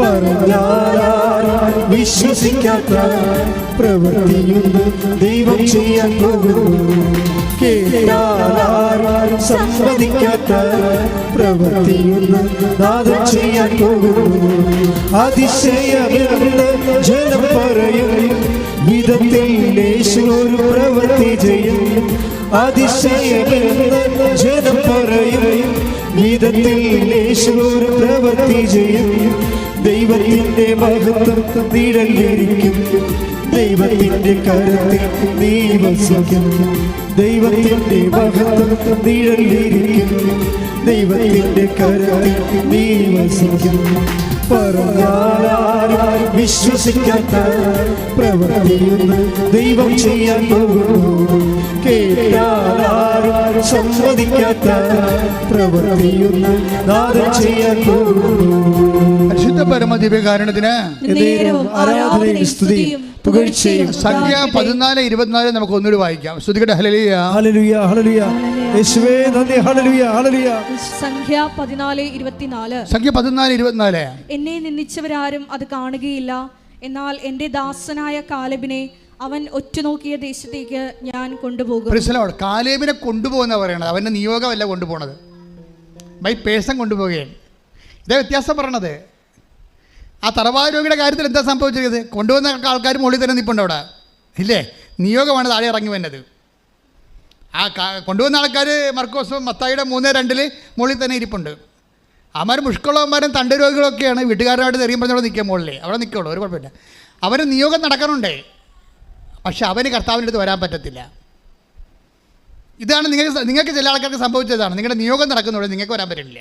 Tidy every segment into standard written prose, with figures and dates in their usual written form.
പറഞ്ഞാൽ വിശ്വസിക്കാത്ത പ്രവൃത്തിയൊന്നും ദൈവം ചെയ്യാൻ പോകുന്നു. കേട്ടാൽ സമ്മതിക്കാത്ത പ്രവൃത്തിയൊന്നും നാഥൻ ചെയ്യാൻ പോകുന്നു. അതിശയമെന്ന് ജനം പറയും വിധത്തിൽ യേശു ഒരു പ്രവൃത്തി ചെയ്യും. അതിശയമെന്ന് ജനം പറയും വിധത്തിൽ യേശു ഒരു പ്രവൃത്തി ചെയ്യും. ദൈവത്തിന്റെ മഹത്വം നിഴലിരിക്കും, ദൈവത്തിന്റെ കരത്തിൽ നീ വസിക്കും. ദൈവത്തിന്റെ മഹത്വം നിഴലിരിക്കും, ദൈവത്തിന്റെ കരത്തിൽ നീ വസിക്കും. പറഞ്ഞാൽ വിശ്വസിക്കാത്ത പ്രവൃത്തിയൊന്നും ദൈവം ചെയ്യാൻ പോകുന്നു. കേട്ടാൽ സമ്മതിക്കാത്ത പ്രവൃത്തിയൊന്നും നാഥൻ ചെയ്യാൻ പോകുന്നു. പരിശുദ്ധ പരമദിവ്യകാരുണ്യത്തിന് ആരാധനയും സ്തുതിയും പുകഴ്ചയും. സംഖ്യ 14:24 നമുക്ക് ഒന്നുകൂടി വായിക്കാം. സ്തുതിക്കട്ടെ. Hallelujah hallelujah hallelujah. യേശുവേ നന്ദി. Hallelujah hallelujah. സംഖ്യ 14:24. സംഖ്യ 14:24. എന്നെ നിന്ദിച്ചവരാരും അത് കാണുകയില്ല, എന്നാൽ എന്റെ ദാസനായ കാലേബിനെ അവൻ ഒറ്റുനോക്കിയ ദേശത്തേക്ക് ഞാൻ കൊണ്ടുപോകും. കാലേബിനെ കൊണ്ടുപോകുന്ന പറയണത്, അവന്റെ നിയോഗമല്ല കൊണ്ടുപോകണത്, ബൈ പേഴ്സൺ കൊണ്ടുപോവുകയാണ്. ഇതേ വ്യത്യാസം പറയണത്. ആ തറവാട് രോഗിയുടെ കാര്യത്തിൽ എന്താ സംഭവിച്ചത്? കൊണ്ടുവന്ന ആൾക്കാർ മുകളിൽ തന്നെ നിൽപ്പുണ്ട് അവിടെ, ഇല്ലേ? നിയോഗമാണ് താഴെ ഇറങ്ങി വന്നത്. ആ കൊണ്ടുവന്ന ആൾക്കാർ മർക്കോസും മത്തായിയുടെ 3:2 മുകളിൽ തന്നെ ഇരിപ്പുണ്ട്. അവന്മാർ മുഷ്കുള്ളവന്മാരും തണ്ട് രോഗികളൊക്കെയാണ്. വീട്ടുകാരുമായിട്ട് തെറിയും പറഞ്ഞോടെ നിൽക്കുക, മുകളിൽ അവിടെ നിൽക്കുള്ളൂ, ഒരു കുഴപ്പമില്ല. അവന് നിയോഗം നടക്കാനുണ്ടേ, പക്ഷെ അവന് കർത്താവിൻ്റെ അടുത്ത് വരാൻ പറ്റത്തില്ല. ഇതാണ് നിങ്ങൾക്ക് ചില ആൾക്കാർക്ക് സംഭവിച്ചതാണ്. നിങ്ങളുടെ നിയോഗം നടക്കുന്നുണ്ട്, നിങ്ങൾക്ക് വരാൻ പറ്റില്ല.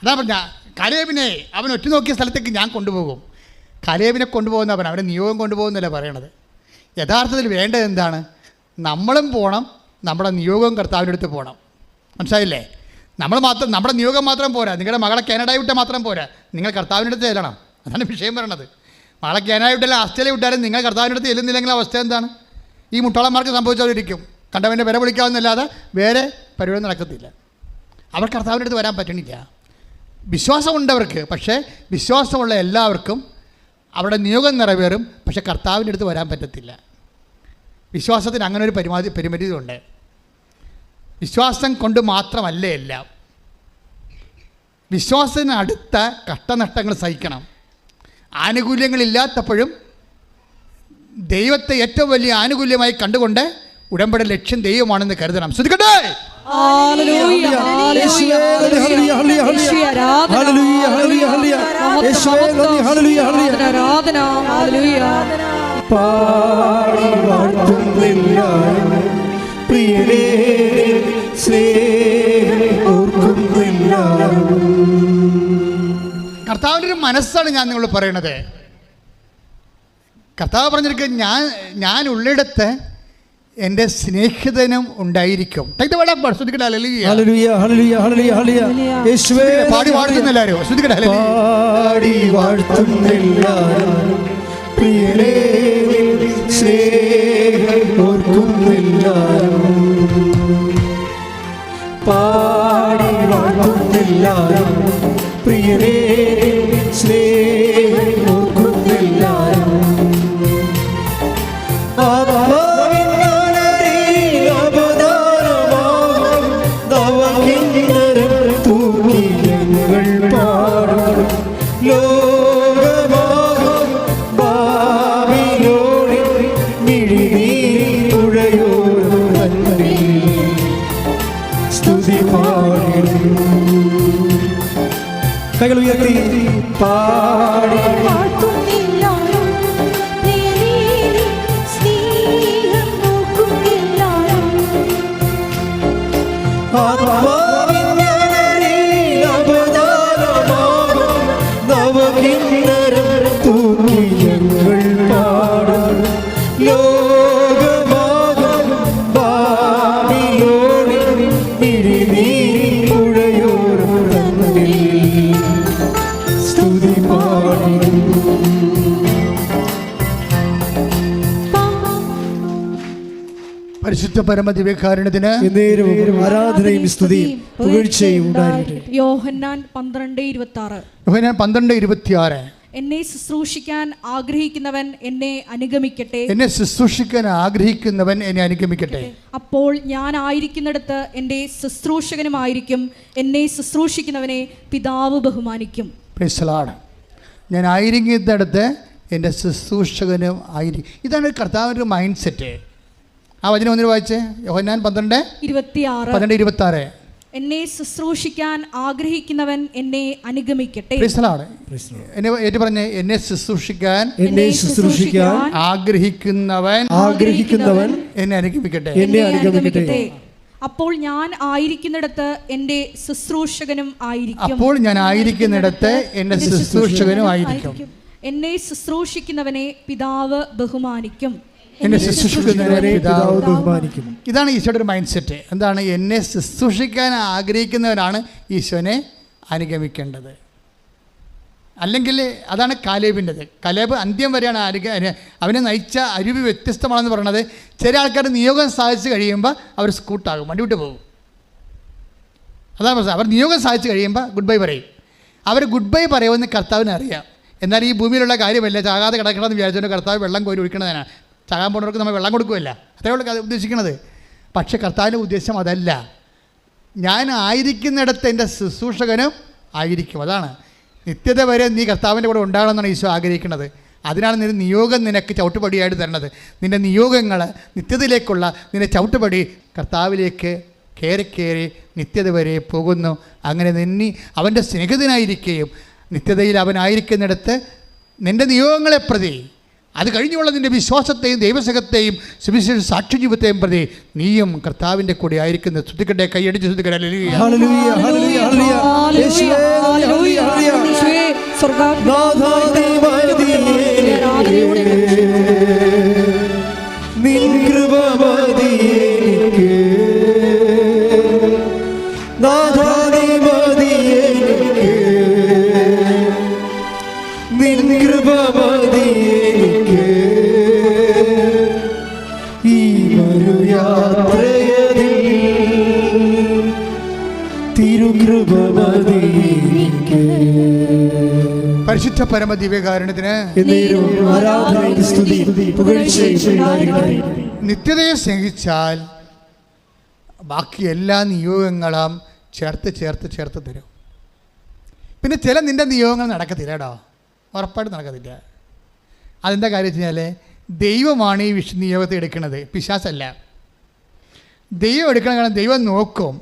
അതാ പറഞ്ഞ കാലേബിനെ അവൻ ഒറ്റുനോക്കിയ സ്ഥലത്തേക്ക് ഞാൻ കൊണ്ടുപോകും. കാലേബിനെ കൊണ്ടുപോകുന്നവൻ അവനെ നിയോഗം കൊണ്ടുപോകുന്നല്ല പറയണത്. യഥാർത്ഥത്തിൽ വേണ്ടത് എന്താണ്? നമ്മളും പോകണം, നമ്മുടെ നിയോഗം കർത്താവിൻ്റെ അടുത്ത് പോകണം. മനസ്സിലായില്ലേ? നമ്മുടെ നിയോഗം മാത്രം പോരാ. നിങ്ങളുടെ മകളെ കാനഡയിൽ വിട്ടാൽ മാത്രം പോരാ, നിങ്ങൾ കർത്താവിൻ്റെ അടുത്ത് ചെല്ലണം. അതാണ് വിഷയം പറയണത്. മകളെ കാനഡയിൽ വിട്ടാലും ആസ്ട്രേലിയ വിട്ടാലും നിങ്ങൾ കർത്താവിൻ്റെ അടുത്ത് ചെല്ലുന്നില്ലെങ്കിൽ അവസ്ഥ എന്താണ്? ഈ മുട്ടോളന്മാർക്ക് സംഭവിച്ചവരിക്കും. കണ്ടവൻ്റെ വില വിളിക്കാവുന്നല്ലാതെ വേറെ പരിപാടി നടക്കത്തില്ല. അവർ കർത്താവിൻ്റെ അടുത്ത് വരാൻ പറ്റണില്ല. വിശ്വാസമുണ്ടവർക്ക്, പക്ഷേ വിശ്വാസമുള്ള എല്ലാവർക്കും അവിടെ നിയോഗം നിറവേറും, പക്ഷെ കർത്താവിൻ്റെ അടുത്ത് വരാൻ പറ്റത്തില്ല. വിശ്വാസത്തിന് അങ്ങനെ ഒരു പരിമിതിയുണ്ട്. വിശ്വാസം കൊണ്ട് മാത്രമല്ല എല്ലാം. വിശ്വാസത്തിന് അടുത്ത കഷ്ടനഷ്ടങ്ങൾ സഹിക്കണം. ആനുകൂല്യങ്ങളില്ലാത്തപ്പോഴും ദൈവത്തെ ഏറ്റവും വലിയ ആനുകൂല്യമായി കണ്ടുകൊണ്ട് ഉടമ്പടി ലക്ഷ്യം ദൈവമാണെന്ന് കരുതണം. ശ്രദ്ധിക്കട്ടെ. കർത്താവിൻ്റെ ഒരു മനസ്സാണ് ഞാൻ നിങ്ങളോട് പറയണത്. കർത്താവ് പറഞ്ഞിരിക്കുക, ഞാൻ ഉള്ളിടത്ത് എൻ്റെ സ്നേഹിതനും ഉണ്ടായിരിക്കും. പാടി വാഴ്ത്തുന്നെല്ലാരും പ്രിയരേ കൈകൾ ഉയർത്തി പാടി പരിശുദ്ധ പരിശുദ്ധ പരമ ദിവ്യകാരുണ്യത്തിന് എന്നേരവും ആരാധനയും സ്തുതിയും പുകഴ്ചയും ഉണ്ടായിരിക്കട്ടെ. യോഹന്നാൻ 12:26. യോഹന്നാൻ 12:26. എന്നെ ശുശ്രൂഷിക്കാൻ ആഗ്രഹിക്കുന്നവൻ എന്നെ അനുഗമിക്കട്ടെ. എന്നെ ശുശ്രൂഷിക്കാൻ ആഗ്രഹിക്കുന്നവൻ എന്നെ അനുഗമിക്കട്ടെ. അപ്പോൾ ഞാൻ ആയിരിക്കുന്നിടത്ത് എൻ്റെ ശുശ്രൂഷകനുമായിരിക്കും. എന്നെ ശുശ്രൂഷിക്കുന്നവനെ പിതാവ് ബഹുമാനിക്കും. Price the Lord. ഞാൻ ആയിരിക്കുന്നിടത്ത് എൻ്റെ ശുശ്രൂഷകനും ആയിരിക്കും. ഇതാണ് കർത്താവിൻ്റെ ഒരു മൈൻഡ് സെറ്റ്. ആ വചനം ഒന്നിന് വായിച്ചേ. യോഹന്നാൻ 12:26. എന്നെ ശുശ്രൂഷിക്കാൻ ആഗ്രഹിക്കുന്നവൻ എന്നെ അനുഗമിക്കട്ടെ. Price the Lord. എന്നെ ഏറ്റു പറഞ്ഞേ, എന്നെ ശുശ്രൂഷിക്കാൻ ആഗ്രഹിക്കുന്നവൻ എന്നെ അനുഗമിക്കട്ടെ. എന്നെ അനുഗമിക്കട്ടെ. അപ്പോൾ ഞാൻ ആയിരിക്കുന്നിടത്ത് എൻ്റെ ശുശ്രൂഷകനും ആയിരിക്കും. അപ്പോൾ ഞാൻ ആയിരിക്കുന്നിടത്ത് എൻ്റെ ശുശ്രൂഷകനും ആയിരിക്കും. എന്നെ ശുശ്രൂഷിക്കുന്നവനെ പിതാവ് ബഹുമാനിക്കും. എന്നെ ശുശ്രൂഷിക്കുന്നവനെ പിതാവ് ബഹുമാനിക്കും. ഇതാണ് ഈശോയുടെ ഒരു മൈൻഡ് സെറ്റ്. എന്താണ്? എന്നെ ശുശ്രൂഷിക്കാൻ ആഗ്രഹിക്കുന്നവനാണ് ഈശോനെ അനുഗമിക്കേണ്ടത്. അല്ലെങ്കിൽ അതാണ് കാലേബിൻ്റെത്. കാലേബ് അന്ത്യം വരെയാണ് അവനെ നയിച്ച അരുവി വ്യത്യസ്തമാണെന്ന് പറയുന്നത്. ചില ആൾക്കാർ നിയോഗം സാധിച്ചു കഴിയുമ്പോൾ അവർ സ്കൂട്ടാകും, വണ്ടി വിട്ട് പോകും. അതാണ് പ്രശ്നം. അവർ നിയോഗം സാധിച്ചു കഴിയുമ്പോൾ ഗുഡ് ബൈ പറയും. അവർ ഗുഡ് ബൈ പറയുമെന്ന് കർത്താവിന് അറിയാം. എന്നാൽ ഈ ഭൂമിയിലുള്ള കാര്യമല്ല, ചാകാതെ കിടക്കണമെന്ന് വിചാരിച്ചുകൊണ്ട് കർത്താവ് വെള്ളം കോരി ഒഴിക്കണതാണ്. ചാകാൻ പോകുന്നവർക്ക് നമ്മൾ വെള്ളം കൊടുക്കുകയല്ല, അത്രയേ ഉള്ളൂ ഉദ്ദേശിക്കുന്നത്. പക്ഷേ കർത്താവിൻ്റെ ഉദ്ദേശം അതല്ല. ഞാൻ ആയിരിക്കുന്നിടത്ത് എൻ്റെ ശുശ്രൂഷകനും ആയിരിക്കും. അതാണ് നിത്യത വരെ നീ കർത്താവിൻ്റെ കൂടെ ഉണ്ടാകണമെന്നാണ് ഈശോ ആഗ്രഹിക്കുന്നത്. അതിനാണ് നിന്റെ നിയോഗം നിനക്ക് ചവിട്ടുപടിയായിട്ട് തരണത്. നിൻ്റെ നിയോഗങ്ങൾ നിത്യതയിലേക്കുള്ള നിന്റെ ചവിട്ടുപടി കർത്താവിലേക്ക് കയറി നിത്യത വരെ പോകുന്നു. അങ്ങനെ നിന്നെ അവൻ്റെ സ്നേഹിതനായിരിക്കുകയും നിത്യതയിൽ അവനായിരിക്കുന്നിടത്ത് നിൻ്റെ നിയോഗങ്ങളെ പ്രതി, അത് കഴിഞ്ഞുള്ള നിൻ്റെ വിശ്വാസത്തെയും ദൈവസഹത്തെയും സുവിശേഷ സാക്ഷ്യജീവിതത്തെയും പ്രതി നീയും കർത്താവിൻ്റെ കൂടെ ആയിരിക്കുന്നത്. ശ്രദ്ധിക്കട്ടെ, കൈയടിച്ച് ശ്രദ്ധിക്കട്ടെ. Hallelujah, hallelujah, hallelujah. യേശുവേ, ഹല്ലേലൂയ, ഹല്ലേലൂയ. നിൻ കൃപ മതി എനിക്ക്, നാഥാ നീ മതി എനിക്ക്, നിൻ കൃപ മതി എനിക്ക്. ഈ ഒരു യാത്രയതിൽ തിരുകൃപ മതി എനിക്ക്. പരിശുദ്ധ പരമ ദിവ്യകാരുണ്യത്തിന് ആരാധനയും സ്തുതിയും പുകഴ്ചയും ഉണ്ടായിരിക്കട്ടെ. നിത്യതയെ സ്നേഹിച്ചാൽ ബാക്കി എല്ലാ നിയോഗങ്ങളും ചേർത്ത് തരും. പിന്നെ ചില നിൻ്റെ നിയോഗങ്ങൾ നടക്കത്തില്ല കേട്ടോ, ഉറപ്പായിട്ട് നടക്കത്തില്ല. അതെന്താ കാര്യം വെച്ച് കഴിഞ്ഞാൽ ദൈവമാണ് ഈ നിയോഗത്തെ എടുക്കുന്നത്, പിശാചല്ല. ദൈവം എടുക്കണം. കാരണം ദൈവം നോക്കും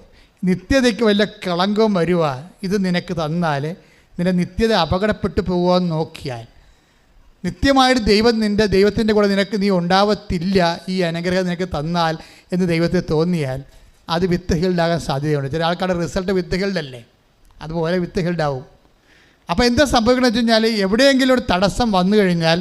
നിത്യതയ്ക്ക് വല്ല കളങ്കവും വരുക ഇത് നിനക്ക് തന്നാൽ നിൻ്റെ നിത്യത അപകടപ്പെട്ടു പോകുമെന്ന് നോക്കിയാൽ, നിത്യമായിട്ട് ദൈവത്തിൻ്റെ കൂടെ നീ ഉണ്ടാവത്തില്ല, ഈ അനുഗ്രഹം നിനക്ക് തന്നാൽ എന്ന് ദൈവത്തെ തോന്നിയാൽ അത് വിത്ത് ഹീൽഡാകാൻ സാധ്യതയുണ്ട്. ചില ആൾക്കാരുടെ റിസൾട്ട് വിത്ത് ഹീൽഡല്ലേ, അതുപോലെ വിത്ത് ഹീൽഡാവും. അപ്പോൾ എന്താ സംഭവിക്കണമെന്ന് വെച്ച് കഴിഞ്ഞാൽ എവിടെയെങ്കിലും ഒരു തടസ്സം വന്നു കഴിഞ്ഞാൽ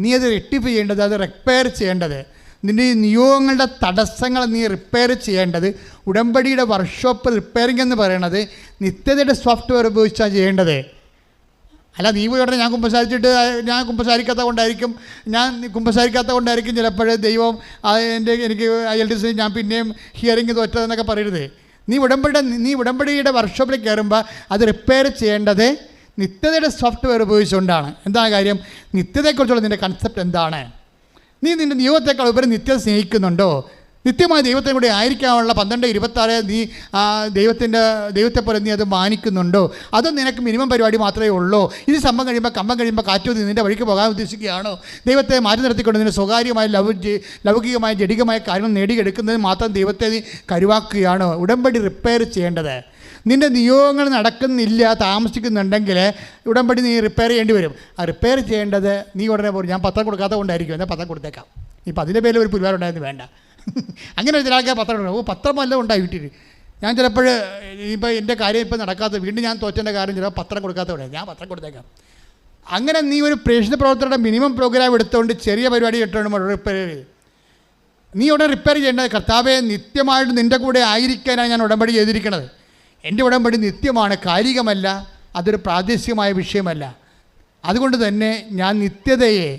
നീ അത് റെക്ടിഫൈ ചെയ്യേണ്ടത്, അത് റിപ്പയർ ചെയ്യേണ്ടത്, നിൻ്റെ ഈ നിയോഗങ്ങളുടെ തടസ്സങ്ങൾ നീ റിപ്പയർ ചെയ്യേണ്ടത് ഉടമ്പടിയുടെ വർക്ക്ഷോപ്പ് റിപ്പയറിംഗ് എന്ന് പറയുന്നത് നിത്യതയുടെ സോഫ്റ്റ്വെയർ ഉപയോഗിച്ചാണ് ചെയ്യേണ്ടത്. അല്ല നീ പോയി ഉടനെ ഞാൻ കുമ്പസാരിക്കാത്ത കൊണ്ടായിരിക്കും ചിലപ്പോൾ ദൈവം എനിക്ക് IELTS ഞാൻ പിന്നെയും ഹിയറിംഗ് തോറ്റതെന്നൊക്കെ പറയരുത്. നീ ഉടമ്പടിയുടെ വർക്ക്ഷോപ്പിൽ കയറുമ്പോൾ അത് റിപ്പയർ ചെയ്യേണ്ടത് നിത്യതയുടെ സോഫ്റ്റ്വെയർ ഉപയോഗിച്ചുകൊണ്ടാണ്. എന്താണ് കാര്യം? നിത്യതയെക്കുറിച്ചുള്ള നിൻ്റെ കൺസെപ്റ്റ് എന്താണ്? നീ നിൻ്റെ നിയോഗത്തെക്കാൾ ഉപരി നിത്യത സ്നേഹിക്കുന്നുണ്ടോ? നിത്യമായ ദൈവത്തെ കൂടെ ആയിരിക്കാനുള്ള 12:26 നീ ദൈവത്തെ പോലെ നീ അത് മാനിക്കുന്നുണ്ടോ? അതോ നിനക്ക് മിനിമം പരിപാടി മാത്രമേ ഉള്ളൂ? ഇത് കമ്പം കഴിയുമ്പോൾ കാറ്റുമതി നിൻ്റെ വഴിക്ക് പോകാൻ ഉദ്ദേശിക്കുകയാണോ? ദൈവത്തെ മാറ്റി നിർത്തിക്കൊണ്ട് നിൻ്റെ സ്വകാര്യമായ ലൗകികമായ ജഡികമായ കാര്യങ്ങൾ നേടിയെടുക്കുന്നതിന് മാത്രം ദൈവത്തെ നീ കരുവാക്കുകയാണോ? ഉടമ്പടി റിപ്പയർ ചെയ്യേണ്ടത്. നിൻ്റെ നിയോഗങ്ങൾ നടക്കുന്നില്ല, താമസിക്കുന്നുണ്ടെങ്കിൽ ഉടമ്പടി നീ റിപ്പയർ ചെയ്യേണ്ടി വരും. ആ റിപ്പയർ ചെയ്യേണ്ടത് നീ ഉടനെ പോലും ഞാൻ പത്രം കൊടുക്കാത്ത കൊണ്ടായിരിക്കും, എന്നാൽ പത്രം കൊടുത്തേക്കാം. ഇപ്പം അതിൻ്റെ പേരിൽ ഒരു പുരുവാരുണ്ടായിരുന്നു, വേണ്ട. അങ്ങനെ ചില ആൾക്കാർ പത്രം കൊടുക്കും. പത്രം വല്ലതും ഉണ്ടായി വീട്ടിൽ. ഞാൻ ചിലപ്പോൾ ഇപ്പോൾ എൻ്റെ കാര്യം ഇപ്പം നടക്കാത്ത, വീണ്ടും ഞാൻ തോറ്റേൻ്റെ കാര്യം ചിലപ്പോൾ പത്രം കൊടുക്കാത്ത കൊണ്ടാണ്, ഞാൻ പത്രം കൊടുത്തേക്കാം. അങ്ങനെ നീ ഒരു പ്രേക്ഷിത പ്രവർത്തനയുടെ മിനിമം പ്രോഗ്രാം എടുത്തുകൊണ്ട് ചെറിയ പരിപാടി ഇട്ടുകൊണ്ട് റിപ്പയർ ചെയ്ത് നീ ഉടനെ റിപ്പയർ ചെയ്യേണ്ടത്, കർത്താവെ നിത്യമായിട്ട് നിൻ്റെ കൂടെ ആയിരിക്കാനാണ് ഞാൻ ഉടമ്പടി ചെയ്തിരിക്കുന്നത്. എൻ്റെ ഉടമ്പടി നിത്യമാണ്, കാലികമല്ല, അതൊരു പ്രാദേശികമായ വിഷയമല്ല. അതുകൊണ്ട് തന്നെ ഞാൻ നിത്യതയെ,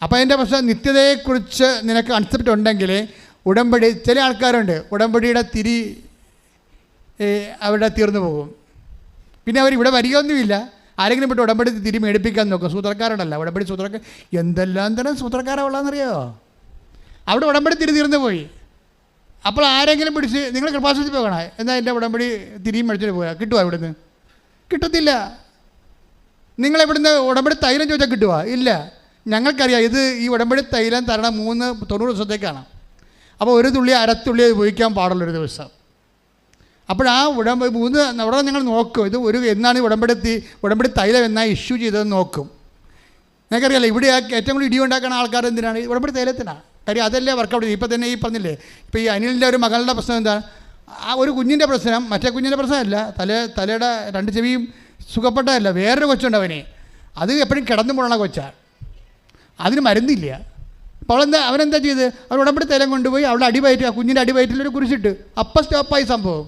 അപ്പോൾ എൻ്റെ പ്രശ്നം നിത്യതയെക്കുറിച്ച് നിനക്ക് കൺസെപ്റ്റ് ഉണ്ടെങ്കിൽ ഉടമ്പടി, ചില ആൾക്കാരുണ്ട് ഉടമ്പടിയുടെ തിരി അവിടെ തീർന്നു പോകും. പിന്നെ അവരിവിടെ വരികയൊന്നുമില്ല. ആരെങ്കിലും വിട്ട് ഉടമ്പടി തിരി മേടിപ്പിക്കാൻ നോക്കും. സൂത്രക്കാരുണ്ടല്ല, ഉടമ്പടി സൂത്രക്കാർ, എന്തെല്ലാം തരം സൂത്രക്കാരാണ് ഉള്ളതെന്നറിയോ? അവിടെ ഉടമ്പടി തിരി തീർന്നു പോയി. അപ്പോൾ ആരെങ്കിലും പിടിച്ച് നിങ്ങൾ കൃപാസനത്തിൽ പോകണേ, എന്നാൽ എൻ്റെ ഉടമ്പടി തിരിയും മേടിച്ചിട്ട് പോയാൽ കിട്ടുമോ? ഇവിടുന്ന് കിട്ടത്തില്ല. നിങ്ങളെവിടുന്ന് ഉടമ്പടി തൈലം ചോദിച്ചാൽ കിട്ടുമോ? ഇല്ല. ഞങ്ങൾക്കറിയാം ഇത് ഈ ഉടമ്പടി തൈലം തരണം 90 ദിവസത്തേക്കാണ്. അപ്പോൾ ഒരു തുള്ളി അരത്തുള്ളി ഉപയോഗിക്കാൻ പാടുള്ളൊരു ദിവസം. അപ്പോൾ ആ അവിടെ ഞങ്ങൾ നോക്കും, ഇത് എന്നാണ് ഈ ഉടമ്പടി തൈലം എന്നാണ് ഇഷ്യൂ ചെയ്തതെന്ന് നോക്കും. ഞങ്ങൾക്കറിയാമല്ലോ ഇവിടെ ഏറ്റവും കൂടുതൽ ഇടിയുണ്ടാക്കുന്ന ആൾക്കാർ എന്തിനാണ്? ഈ ഉടമ്പടി തൈലത്തിനാണ്. കാര്യം അതല്ലേ വർക്കൗട്ട് ചെയ്യും. ഇപ്പം തന്നെ ഈ പറഞ്ഞില്ലേ, ഇപ്പോൾ ഈ അനിലിൻ്റെ ഒരു മകളുടെ പ്രശ്നം എന്താണ്? ആ ഒരു കുഞ്ഞിൻ്റെ പ്രശ്നം മറ്റേ കുഞ്ഞിൻ്റെ പ്രശ്നമല്ല, തലയുടെ 2 ചെവിയും സുഖപ്പെട്ടതല്ല, വേറൊരു കൊച്ചുണ്ട് അവന്, അത് എപ്പോഴും കിടന്നു പോകണ കൊച്ചാണ്, അതിന് മരുന്നില്ല. അപ്പോൾ അവനെന്താ ചെയ്ത്? അവർ ഉടമ്പടി തൈലം കൊണ്ടുപോയി അവളുടെ അടിവയറ്റ്, ആ കുഞ്ഞിൻ്റെ അടിവയറ്റിലൊരു കുരിശിട്ട്, അപ്പം സ്റ്റോപ്പായി സംഭവം,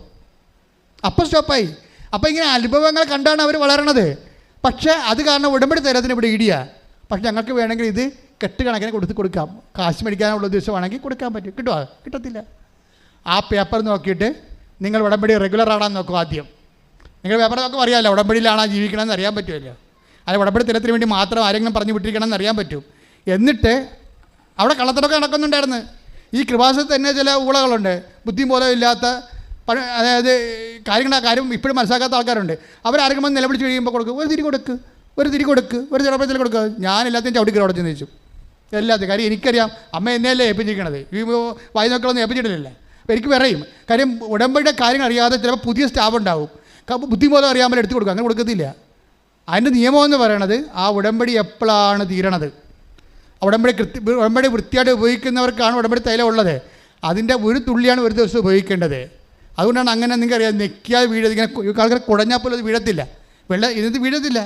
അപ്പം സ്റ്റോപ്പായി. അപ്പോൾ ഇങ്ങനെ അനുഭവങ്ങൾ കണ്ടാണ് അവർ വളരണത്. പക്ഷേ അത് കാരണം ഉടമ്പടി തൈലത്തിന് ഇവിടെ ഇടിയാണ്. പക്ഷെ ഞങ്ങൾക്ക് വേണമെങ്കിൽ ഇത് കെട്ടുകണക്കിന് കൊടുക്കാം, കാശ് മേടിക്കാനുള്ള ഉദ്ദേശമാണെങ്കിൽ കൊടുക്കാൻ പറ്റും. കിട്ടുമോ? കിട്ടത്തില്ല. ആ പേപ്പർ നോക്കിയിട്ട് നിങ്ങൾ ഉടമ്പടി റെഗുലർ ആണെന്ന് നോക്കും. ആദ്യം നിങ്ങൾ പേപ്പർ നോക്കും, അറിയാമല്ലോ ഉടമ്പടിയിലാണോ ജീവിക്കണമെന്ന് അറിയാൻ പറ്റുമല്ലോ. അത് ഉടമ്പടി തലത്തിന് വേണ്ടി മാത്രം ആരെങ്കിലും പറഞ്ഞു വിട്ടിരിക്കണമെന്ന് അറിയാൻ പറ്റും. എന്നിട്ട് അവിടെ കള്ളത്തരമൊക്കെ നടക്കുന്നുണ്ടായിരുന്നു. ഈ കൃപാസനത്തിൽ തന്നെ ചില ഊളകളുണ്ട്, ബുദ്ധിയും പോലെ ഇല്ലാത്ത, അതായത് കാര്യം ഇപ്പോഴും മനസ്സിലാക്കാത്ത ആൾക്കാരുണ്ട്. അവരാരെങ്കിലും വന്ന് നിലവിളിച്ച് കഴിയുമ്പോൾ കൊടുക്കും, ഒരു തിരി കൊടുക്ക്, ഒരു ചിലപ്പത്തിൽ കൊടുക്കുക. ഞാൻ എല്ലാത്തിനും ചവിട്ടിക്കൽ അവിടെ ചെന്ന് വെച്ചു, എല്ലാത്തിനും. കാര്യം എനിക്കറിയാം, അമ്മ എന്നെയല്ലേ ഏൽപ്പിച്ചിരിക്കണത്, ഈ വായി നോക്കളൊന്നും ഏൽപ്പിച്ചിട്ടില്ലല്ലേ. അപ്പോൾ എനിക്ക് പറയും, കാര്യം ഉടമ്പടിയുടെ കാര്യങ്ങൾ അറിയാതെ ചിലപ്പോൾ പുതിയ സ്റ്റാഫ് ഉണ്ടാവും, ബുദ്ധി പോലെ അറിയാமல் എടുത്ത് കൊടുക്കുക, അങ്ങനെ കൊടുക്കത്തില്ല. അതിൻ്റെ നിയമമെന്ന് പറയണത് ആ ഉടമ്പടി എപ്പോഴാണ് തീരണത്, ഉടമ്പടി വൃത്തിയായിട്ട് ഉപയോഗിക്കുന്നവർക്കാണ് ഉടമ്പടി തൈലം ഉള്ളത്. അതിൻ്റെ ഒരു തുള്ളിയാണ് ഒരു ദിവസം ഉപയോഗിക്കേണ്ടത്. അതുകൊണ്ടാണ് അങ്ങനെ നിങ്ങൾക്കറിയാം, നെക്കിയാൽ വീഴത്, ഇങ്ങനെ ആൾക്കാർ കുടഞ്ഞാൽ പോലും അത് വീഴത്തില്ല, ഇതിനകത്ത് വീഴത്തില്ല.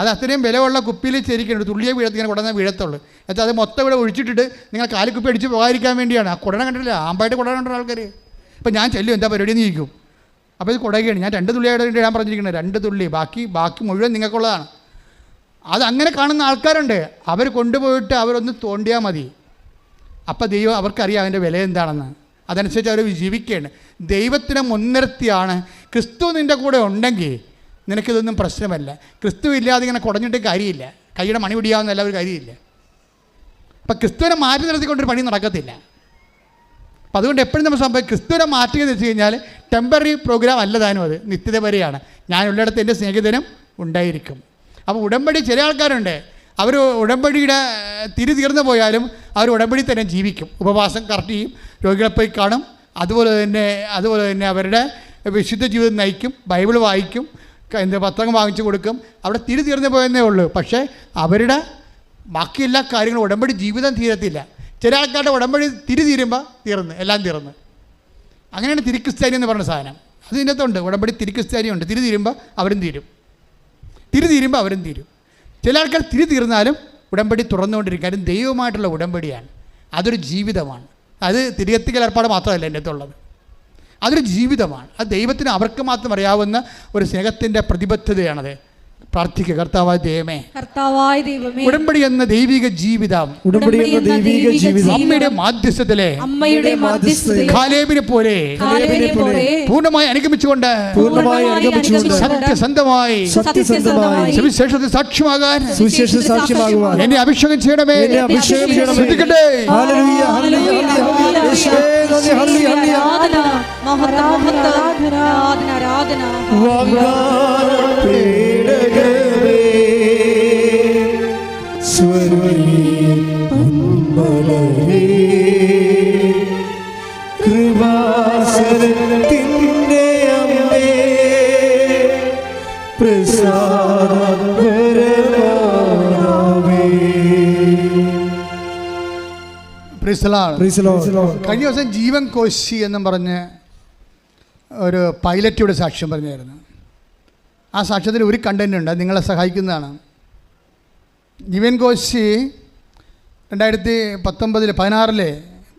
അത് അത്രയും വിലയുള്ള കുപ്പിയിൽ ശരിക്കുണ്ട്, തുള്ളിയെ വീഴത്തിങ്ങനെ കുടഞ്ഞാൽ വീഴത്തുള്ളൂ. എന്നിട്ട് അത് മൊത്തം ഇവിടെ ഒഴിച്ചിട്ടിട്ട് നിങ്ങൾ കാലിക്കുപ്പി അടിച്ച് പോകാതിരിക്കാൻ വേണ്ടിയാണ്. ആ കുടന കണ്ടിട്ടില്ല, ആമ്പായിട്ട് കുടന കണ്ട ആൾക്കാർ. ഇപ്പം ഞാൻ ചെല്ലും, എന്താ പരിപാടി എന്ന് ചോദിക്കും. അപ്പോൾ ഇത് കുടയുകയാണ്. ഞാൻ 2 തുള്ളിയായിട്ട് ഞാൻ പറഞ്ഞിരിക്കുന്നത്, 2 തുള്ളി, ബാക്കി മുഴുവൻ നിങ്ങൾക്കുള്ളതാണ്. അതങ്ങനെ കാണുന്ന ആൾക്കാരുണ്ട്. അവർ കൊണ്ടുപോയിട്ട് അവരൊന്ന് തോണ്ടിയാൽ മതി, അപ്പോൾ ദൈവം അവർക്കറിയാം അതിൻ്റെ വില എന്താണെന്ന്. അതനുസരിച്ച് അവർ ജീവിക്കുകയാണ്. ദൈവത്തിനെ മുൻനിർത്തിയാണ്. ക്രിസ്തു നിൻ്റെ കൂടെ ഉണ്ടെങ്കിൽ നിനക്കിതൊന്നും പ്രശ്നമല്ല. ക്രിസ്തു ഇല്ലാതെ ഇങ്ങനെ കുടഞ്ഞിട്ട് കാര്യമില്ല, കൈയുടെ മണി പിടിയാവുന്ന എല്ലാവരും കാര്യമില്ല. അപ്പം ക്രിസ്തുവിനെ മാറ്റി നിർത്തിക്കൊണ്ടൊരു പണി നടക്കത്തില്ല. അപ്പം അതുകൊണ്ട് എപ്പോഴും നമ്മൾ സംഭവിക്കും, ക്രിസ്തുവിനെ മാറ്റുക എന്ന് വെച്ച് കഴിഞ്ഞാൽ ടെമ്പററി പ്രോഗ്രാം അല്ലതാനും, അത് നിത്യത വരെയാണ്. ഞാനുള്ളിടത്ത് എൻ്റെ സ്നേഹിതനും ഉണ്ടായിരിക്കും. അപ്പോൾ ഉടമ്പടി ചില ആൾക്കാരുണ്ട്, അവർ ഉടമ്പടിയുടെ തിരി തീർന്നു പോയാലും അവർ ഉടമ്പടി തന്നെ ജീവിക്കും. ഉപവാസം കറക്റ്റ് ചെയ്യും, രോഗികളെ പോയി കാണും, അതുപോലെ തന്നെ അവരുടെ വിശുദ്ധ ജീവിതം നയിക്കും, ബൈബിൾ വായിക്കും, പത്രങ്ങൾ വാങ്ങിച്ചു കൊടുക്കും. അവിടെ തിരി തീർന്നു പോയെന്നേ ഉള്ളൂ. പക്ഷേ അവരുടെ ബാക്കി എല്ലാ കാര്യങ്ങളും ഉടമ്പടി ജീവിതം തീരത്തില്ല. ചില ആൾക്കാരുടെ ഉടമ്പടി തിരി തീരുമ്പോൾ എല്ലാം തീർന്ന്. അങ്ങനെയാണ് തിരിക്രിസ്ത്യാനി എന്ന് പറഞ്ഞ സാധനം. അത് ഇതിനകത്തുണ്ട്, ഉടമ്പടി തിരിക്രിസ്ത്യാനി ഉണ്ട്. തിരി തീരുമ്പോൾ അവരും തീരും. ചില ആൾക്കാർ തിരി തീർന്നാലും ഉടമ്പടി തുറന്നുകൊണ്ടിരിക്കും. കാര്യം ദൈവമായിട്ടുള്ള ഉടമ്പടിയാണ്, അതൊരു ജീവിതമാണ്. അത് തിരികെത്തിക്കൽ ഏർപ്പാട് മാത്രമല്ല എൻ്റെ അടുത്തുള്ളത്, അതൊരു ജീവിതമാണ്. അത് ദൈവത്തിന് അവർക്ക് മാത്രം അറിയാവുന്ന ഒരു സ്നേഹത്തിൻ്റെ പ്രതിബദ്ധതയാണത്. പ്രാർത്ഥിക്കുക, കർത്താവായ ദൈവമേ, ഉടമ്പടി എന്ന ദൈവിക ജീവിതം അമ്മയുടെ മാധ്യസ്ഥത്തിലെ കാലേബിനെ പോലെ പൂർണ്ണമായി അനുഗമിച്ചുകൊണ്ട് സത്യസന്ധമായി സുവിശേഷത്തിൽ സാക്ഷ്യമാകാൻ എന്നെ അഭിഷേകം ചെയ്യണമേ. ശ്രദ്ധിക്കട്ടെ. കൃപാസനത്തിൻ്റെ അമ്മേ, കഴിഞ്ഞ ദിവസം ജീവൻ കോശി എന്നും പറഞ്ഞ് ഒരു പൈലറ്റിയുടെ സാക്ഷ്യം പറഞ്ഞായിരുന്നു. ആ സാക്ഷ്യത്തിൽ ഒരു കണ്ടന്റ് ഉണ്ട്, അത് നിങ്ങളെ സഹായിക്കുന്നതാണ്. ജീവൻ കോശി 2016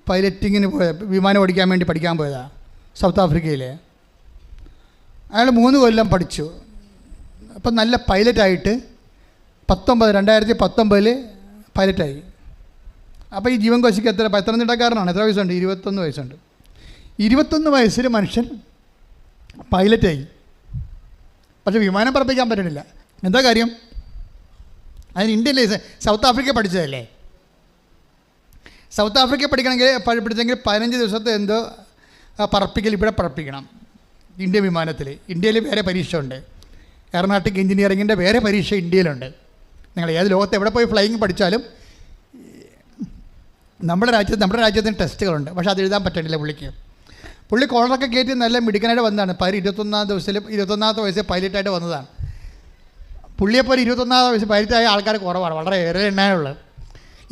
പൈലറ്റിങ്ങിന് പോയ, വിമാനം ഓടിക്കാൻ വേണ്ടി പഠിക്കാൻ പോയതാണ് സൗത്ത് ആഫ്രിക്കയിൽ. അയാൾ 3 കൊല്ലം പഠിച്ചു. അപ്പം നല്ല പൈലറ്റായിട്ട് 2019 പൈലറ്റായി. അപ്പോൾ ഈ ജീവൻ കോശിക്ക് എത്ര പത്തനംതിട്ടക്കാരനാണ്, എത്ര വയസ്സുണ്ട്? 21 വയസ്സുണ്ട്. 21 വയസ്സിൽ മനുഷ്യൻ പൈലറ്റായി. പക്ഷെ വിമാനം പറപ്പിക്കാൻ പറ്റണില്ല. എന്താ കാര്യം? അതിന് ഇന്ത്യൻ ലൈസൻസ്, സൗത്ത് ആഫ്രിക്ക പഠിച്ചതല്ലേ. സൗത്ത് ആഫ്രിക്ക പഠിച്ചെങ്കിൽ 15 ദിവസത്തെ എന്തോ പറപ്പിക്കൽ ഇവിടെ പറപ്പിക്കണം ഇന്ത്യൻ വിമാനത്തിൽ. ഇന്ത്യയിൽ വേറെ പരീക്ഷ ഉണ്ട്, എയറോനോട്ടിക് എഞ്ചിനീയറിങ്ങിൻ്റെ വേറെ പരീക്ഷ ഇന്ത്യയിലുണ്ട്. നിങ്ങൾ ഏത് ലോകത്ത് എവിടെ പോയി ഫ്ലൈയിങ് പഠിച്ചാലും നമ്മുടെ രാജ്യത്തിന് ടെസ്റ്റുകളുണ്ട്. പക്ഷേ അത് എഴുതാൻ പറ്റണില്ല പുള്ളിക്ക്. പുള്ളി കോളറൊക്കെ കയറ്റി നല്ല മിടുക്കനായിട്ട് വന്നതാണ്. 21ാമത്തെ വയസ്സിൽ പൈലറ്റായിട്ട് വന്നതാണ്. പുള്ളിയെപ്പോലെ 21ാമത്തെ വയസ്സിൽ പൈലറ്റായ ആൾക്കാർ കുറവാണ്, വളരെ വിരലെണ്ണാനുള്ളത്.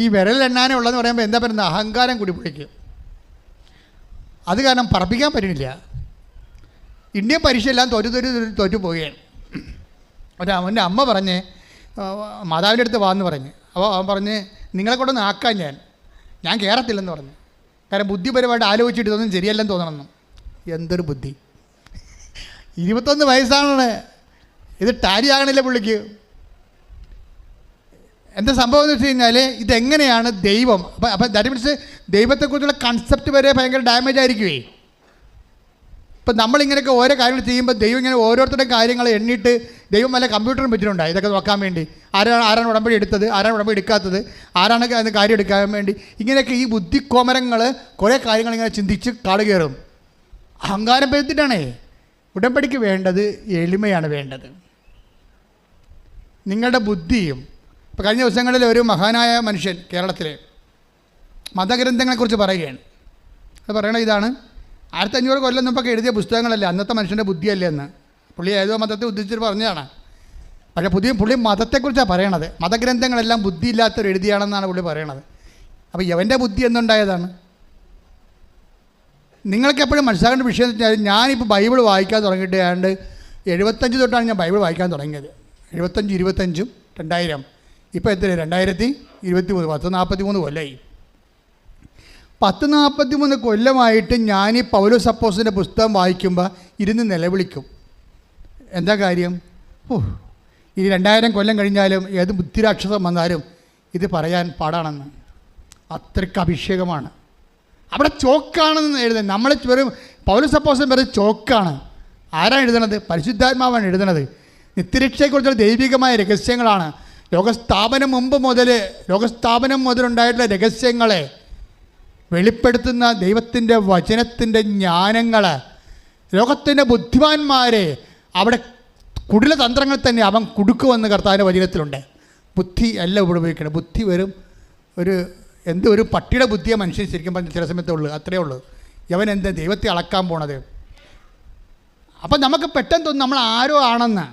ഈ വിരലെണ്ണാനുള്ളതെന്ന് പറയുമ്പോൾ എന്താ പറയുന്നത്, അഹങ്കാരം കൂടി പുള്ളിക്ക്. അത് കാരണം പറപ്പിക്കാൻ പറ്റണില്ല. ഇന്ത്യൻ പരീക്ഷ എല്ലാം തോറ്റു പോവുകയാണ്. അവൻ്റെ അമ്മ പറഞ്ഞ് മാതാവിൻ്റെ അടുത്ത് വാന്ന് പറഞ്ഞ്. അപ്പോൾ അവൻ പറഞ്ഞ് നിങ്ങളെ കൊണ്ടൊന്ന് ആക്കാൻ ഞാൻ കയറത്തില്ലെന്ന് പറഞ്ഞു. കാരണം ബുദ്ധിപരമായിട്ട് ആലോചിച്ചിട്ട് ഇതൊന്നും ശരിയല്ലെന്ന് തോന്നണമെന്നും. എന്തൊരു ബുദ്ധി! 21 വയസ്സാണ്, ഇത് ടാലി ആകണില്ല പുള്ളിക്ക്. എന്താ സംഭവം എന്ന് വെച്ച് കഴിഞ്ഞാൽ ഇതെങ്ങനെയാണ് ദൈവം, അപ്പം ദാറ്റ് മീൻസ് ദൈവത്തെക്കുറിച്ചുള്ള കൺസെപ്റ്റ് വരെ ഭയങ്കര ഡാമേജ് ആയിരിക്കുമേ. ഇപ്പം നമ്മളിങ്ങനെയൊക്കെ ഓരോ കാര്യങ്ങൾ ചെയ്യുമ്പോൾ ദൈവം ഇങ്ങനെ ഓരോരുത്തരുടെ കാര്യങ്ങൾ എണ്ണിയിട്ട് ദൈവം വല്ല കമ്പ്യൂട്ടറും വെച്ചിട്ടുണ്ടായി ഇതൊക്കെ നോക്കാൻ വേണ്ടി. ആരാണ് ഉടമ്പടി എടുത്തത്, ആരാണ് ഉടമ്പടി എടുക്കാത്തത്, ആരാണ് അതിന് കാര്യം എടുക്കാൻ വേണ്ടി. ഇങ്ങനെയൊക്കെ ഈ ബുദ്ധിക്കോമരങ്ങൾ കുറേ കാര്യങ്ങൾ ഇങ്ങനെ ചിന്തിച്ച് കാടുകയറും. അഹങ്കാരം പെരുത്തിട്ടാണേ. ഉടമ്പടിക്ക് വേണ്ടത് എളിമയാണ് വേണ്ടത്, നിങ്ങളുടെ ബുദ്ധിയും. ഇപ്പോൾ കഴിഞ്ഞ ദിവസങ്ങളിൽ ഒരു മഹാനായ മനുഷ്യൻ കേരളത്തിലെ മതഗ്രന്ഥങ്ങളെക്കുറിച്ച് പറയുകയാണ്. അത് പറയണത് ഇതാണ്: 1500 കൊല്ലം മുമ്പൊക്കെ എഴുതിയ പുസ്തകങ്ങളല്ലേ അന്നത്തെ മനുഷ്യൻ്റെ ബുദ്ധിയല്ലേ എന്ന്. പുള്ളി ഏതോ മതത്തെ ഉദ്ദേശിച്ചിട്ട് പറഞ്ഞതാണ്. പക്ഷേ പുള്ളി മതത്തെക്കുറിച്ചാണ് പറയണത്. മതഗ്രന്ഥങ്ങളെല്ലാം ബുദ്ധിയില്ലാത്തവർ എഴുതിയാണെന്നാണ് പുള്ളി പറയണത്. അപ്പോൾ യവൻ്റെ ബുദ്ധി എന്നുണ്ടായതാണ്? നിങ്ങൾക്ക് എപ്പോഴും മനസ്സിലാക്കേണ്ട വിഷയം എന്ന് വെച്ചാൽ, ഞാനിപ്പോൾ ബൈബിൾ വായിക്കാൻ തുടങ്ങിയിട്ട് ഏതാണ്ട് 75 തൊട്ടാണ് ഞാൻ ബൈബിൾ വായിക്കാൻ തുടങ്ങിയത്. 75, 25, 2000, ഇപ്പോൾ എത്ര 2023, 1043 കൊല്ലമായി. 1043 കൊല്ലമായിട്ട് ഞാൻ ഈ പൗലോസ് അപ്പോസ്തലൻ്റെ പുസ്തകം വായിക്കുമ്പോൾ ഇരുന്ന് നിലവിളിക്കും. എന്താ കാര്യം? ഇനി 2000 കൊല്ലം കഴിഞ്ഞാലും ഏത് ബുദ്ധിരാക്ഷസം വന്നാലും ഇത് പറയാൻ പാടാണെന്ന്. അത്രയ്ക്ക് അഭിഷേകമാണ്. അവിടെ ചോക്കാണെന്ന് എഴുതുന്നത്. നമ്മൾ വെറും പൗലോസ് അപ്പോസ്തലൻ വെറും ചോക്കാണ്. ആരാണ് എഴുതണത്? പരിശുദ്ധാത്മാവാണ് എഴുതണത്. നിത്യരക്ഷയെക്കുറിച്ചുള്ള ദൈവികമായ രഹസ്യങ്ങളാണ്. ലോകസ്ഥാപനം മുതലുണ്ടായിട്ടുള്ള രഹസ്യങ്ങളെ വെളിപ്പെടുത്തുന്ന ദൈവത്തിൻ്റെ വചനത്തിൻ്റെ ജ്ഞാനങ്ങൾ, ലോകത്തിൻ്റെ ബുദ്ധിമാന്മാരെ അവിടെ കുടിലതന്ത്രങ്ങൾ തന്നെ അവൻ കുടുക്കുമെന്ന് കർത്താവിൻ്റെ വചനത്തിലുണ്ട്. ബുദ്ധി അല്ല ഇവിടെ ഉപയോഗിക്കണം. ബുദ്ധി വരും ഒരു പട്ടിയുടെ ബുദ്ധിയെ മനുഷ്യൻ ശരിക്കും പറഞ്ഞ ചില സമയത്തേ ഉള്ളൂ, അത്രയേ ഉള്ളൂ. യവൻ എന്താ ദൈവത്തെ അളക്കാൻ പോണത്? അപ്പം നമുക്ക് പെട്ടെന്ന് തോന്നും നമ്മൾ ആരോ ആണെന്ന്.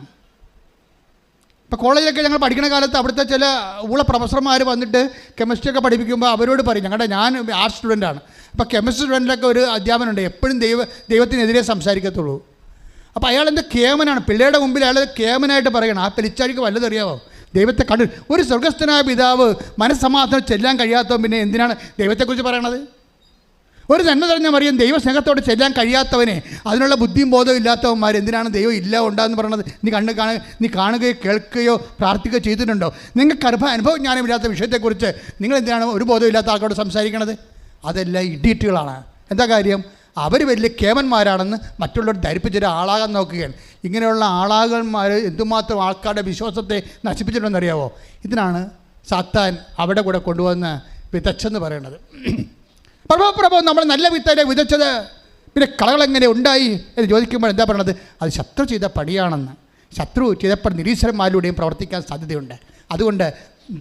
ഇപ്പോൾ കോളേജിലൊക്കെ ഞങ്ങൾ പഠിക്കുന്ന കാലത്ത് അവിടുത്തെ ചില പ്രൊഫസർമാർ വന്നിട്ട് കെമിസ്ട്രി ഒക്കെ പഠിപ്പിക്കുമ്പോൾ അവരോട് പറയും, ഞാൻ ആർട്സ് സ്റ്റുഡൻ്റാണ്. അപ്പോൾ കെമിസ്ട്രി സ്റ്റുഡൻറ്റിലൊക്കെ ഒരു അധ്യാപനമുണ്ട്, എപ്പോഴും ദൈവത്തിനെതിരെ സംസാരിക്കത്തുള്ളൂ. അപ്പോൾ അയാൾ എന്താ കേമനാണ്, പിള്ളേരുടെ മുമ്പിൽ അയാൾ കേമനായിട്ട് പറയണം. ആ പെരിച്ചാഴിക്ക് വല്ലതറിയാവോ? ദൈവത്തെ കണ്ടു ഒരു സ്വർഗസ്ഥനായ പിതാവ് മനസ്സമാധാനം ചെല്ലാൻ കഴിയാത്തവൻ പിന്നെ എന്തിനാണ് ദൈവത്തെക്കുറിച്ച് പറയണത്? ഒരു നന്മ തെരഞ്ഞ മറിയം ദൈവസ്നേഹത്തോടെ ചെല്ലാൻ കഴിയാത്തവനെ, അതിനുള്ള ബുദ്ധിയും ബോധവും ഇല്ലാത്തവന്മാർ എന്തിനാണ് ദൈവം ഇല്ല ഉണ്ടാന്ന് പറയണത്? നീ കാണുകയോ കേൾക്കുകയോ പ്രാർത്ഥിക്കുകയോ ചെയ്തിട്ടുണ്ടോ? നിങ്ങൾക്ക് അനുഭവ ജ്ഞാനമില്ലാത്ത വിഷയത്തെക്കുറിച്ച് നിങ്ങൾ എന്തിനാണ് ഒരു ബോധവും ഇല്ലാത്ത ആൾക്കാരോട് സംസാരിക്കണത്? അതെല്ലാം ഇഡിയറ്റുകളാണ്. എന്താ കാര്യം? അവർ വലിയ കേമന്മാരാണെന്ന് മറ്റുള്ളവർ ധരിപ്പിച്ചൊരു ആളാകാൻ നോക്കുകയാണ്. ഇങ്ങനെയുള്ള ആളാകന്മാർ എന്തുമാത്രം ആൾക്കാരുടെ വിശ്വാസത്തെ നശിപ്പിച്ചിട്ടുണ്ടെന്നറിയാവോ? ഇതിനാണ് സാത്താൻ അവിടെ കൂടെ കൊണ്ടുവന്ന് വിതച്ചെന്ന് പറയുന്നത്. പ്രഭോ നമ്മൾ നല്ല വിത്തല്ലേ വിതച്ചത്, പിന്നെ കളകളെങ്ങനെ ഉണ്ടായി എന്ന് ചോദിക്കുമ്പോൾ എന്താ പറയണത്? അത് ശത്രു ചെയ്ത പണിയാണെന്ന്. ശത്രു ചെയ്തപ്പോൾ നിരീശ്വരന്മാരിലൂടെയും പ്രവർത്തിക്കാൻ സാധ്യതയുണ്ട്. അതുകൊണ്ട്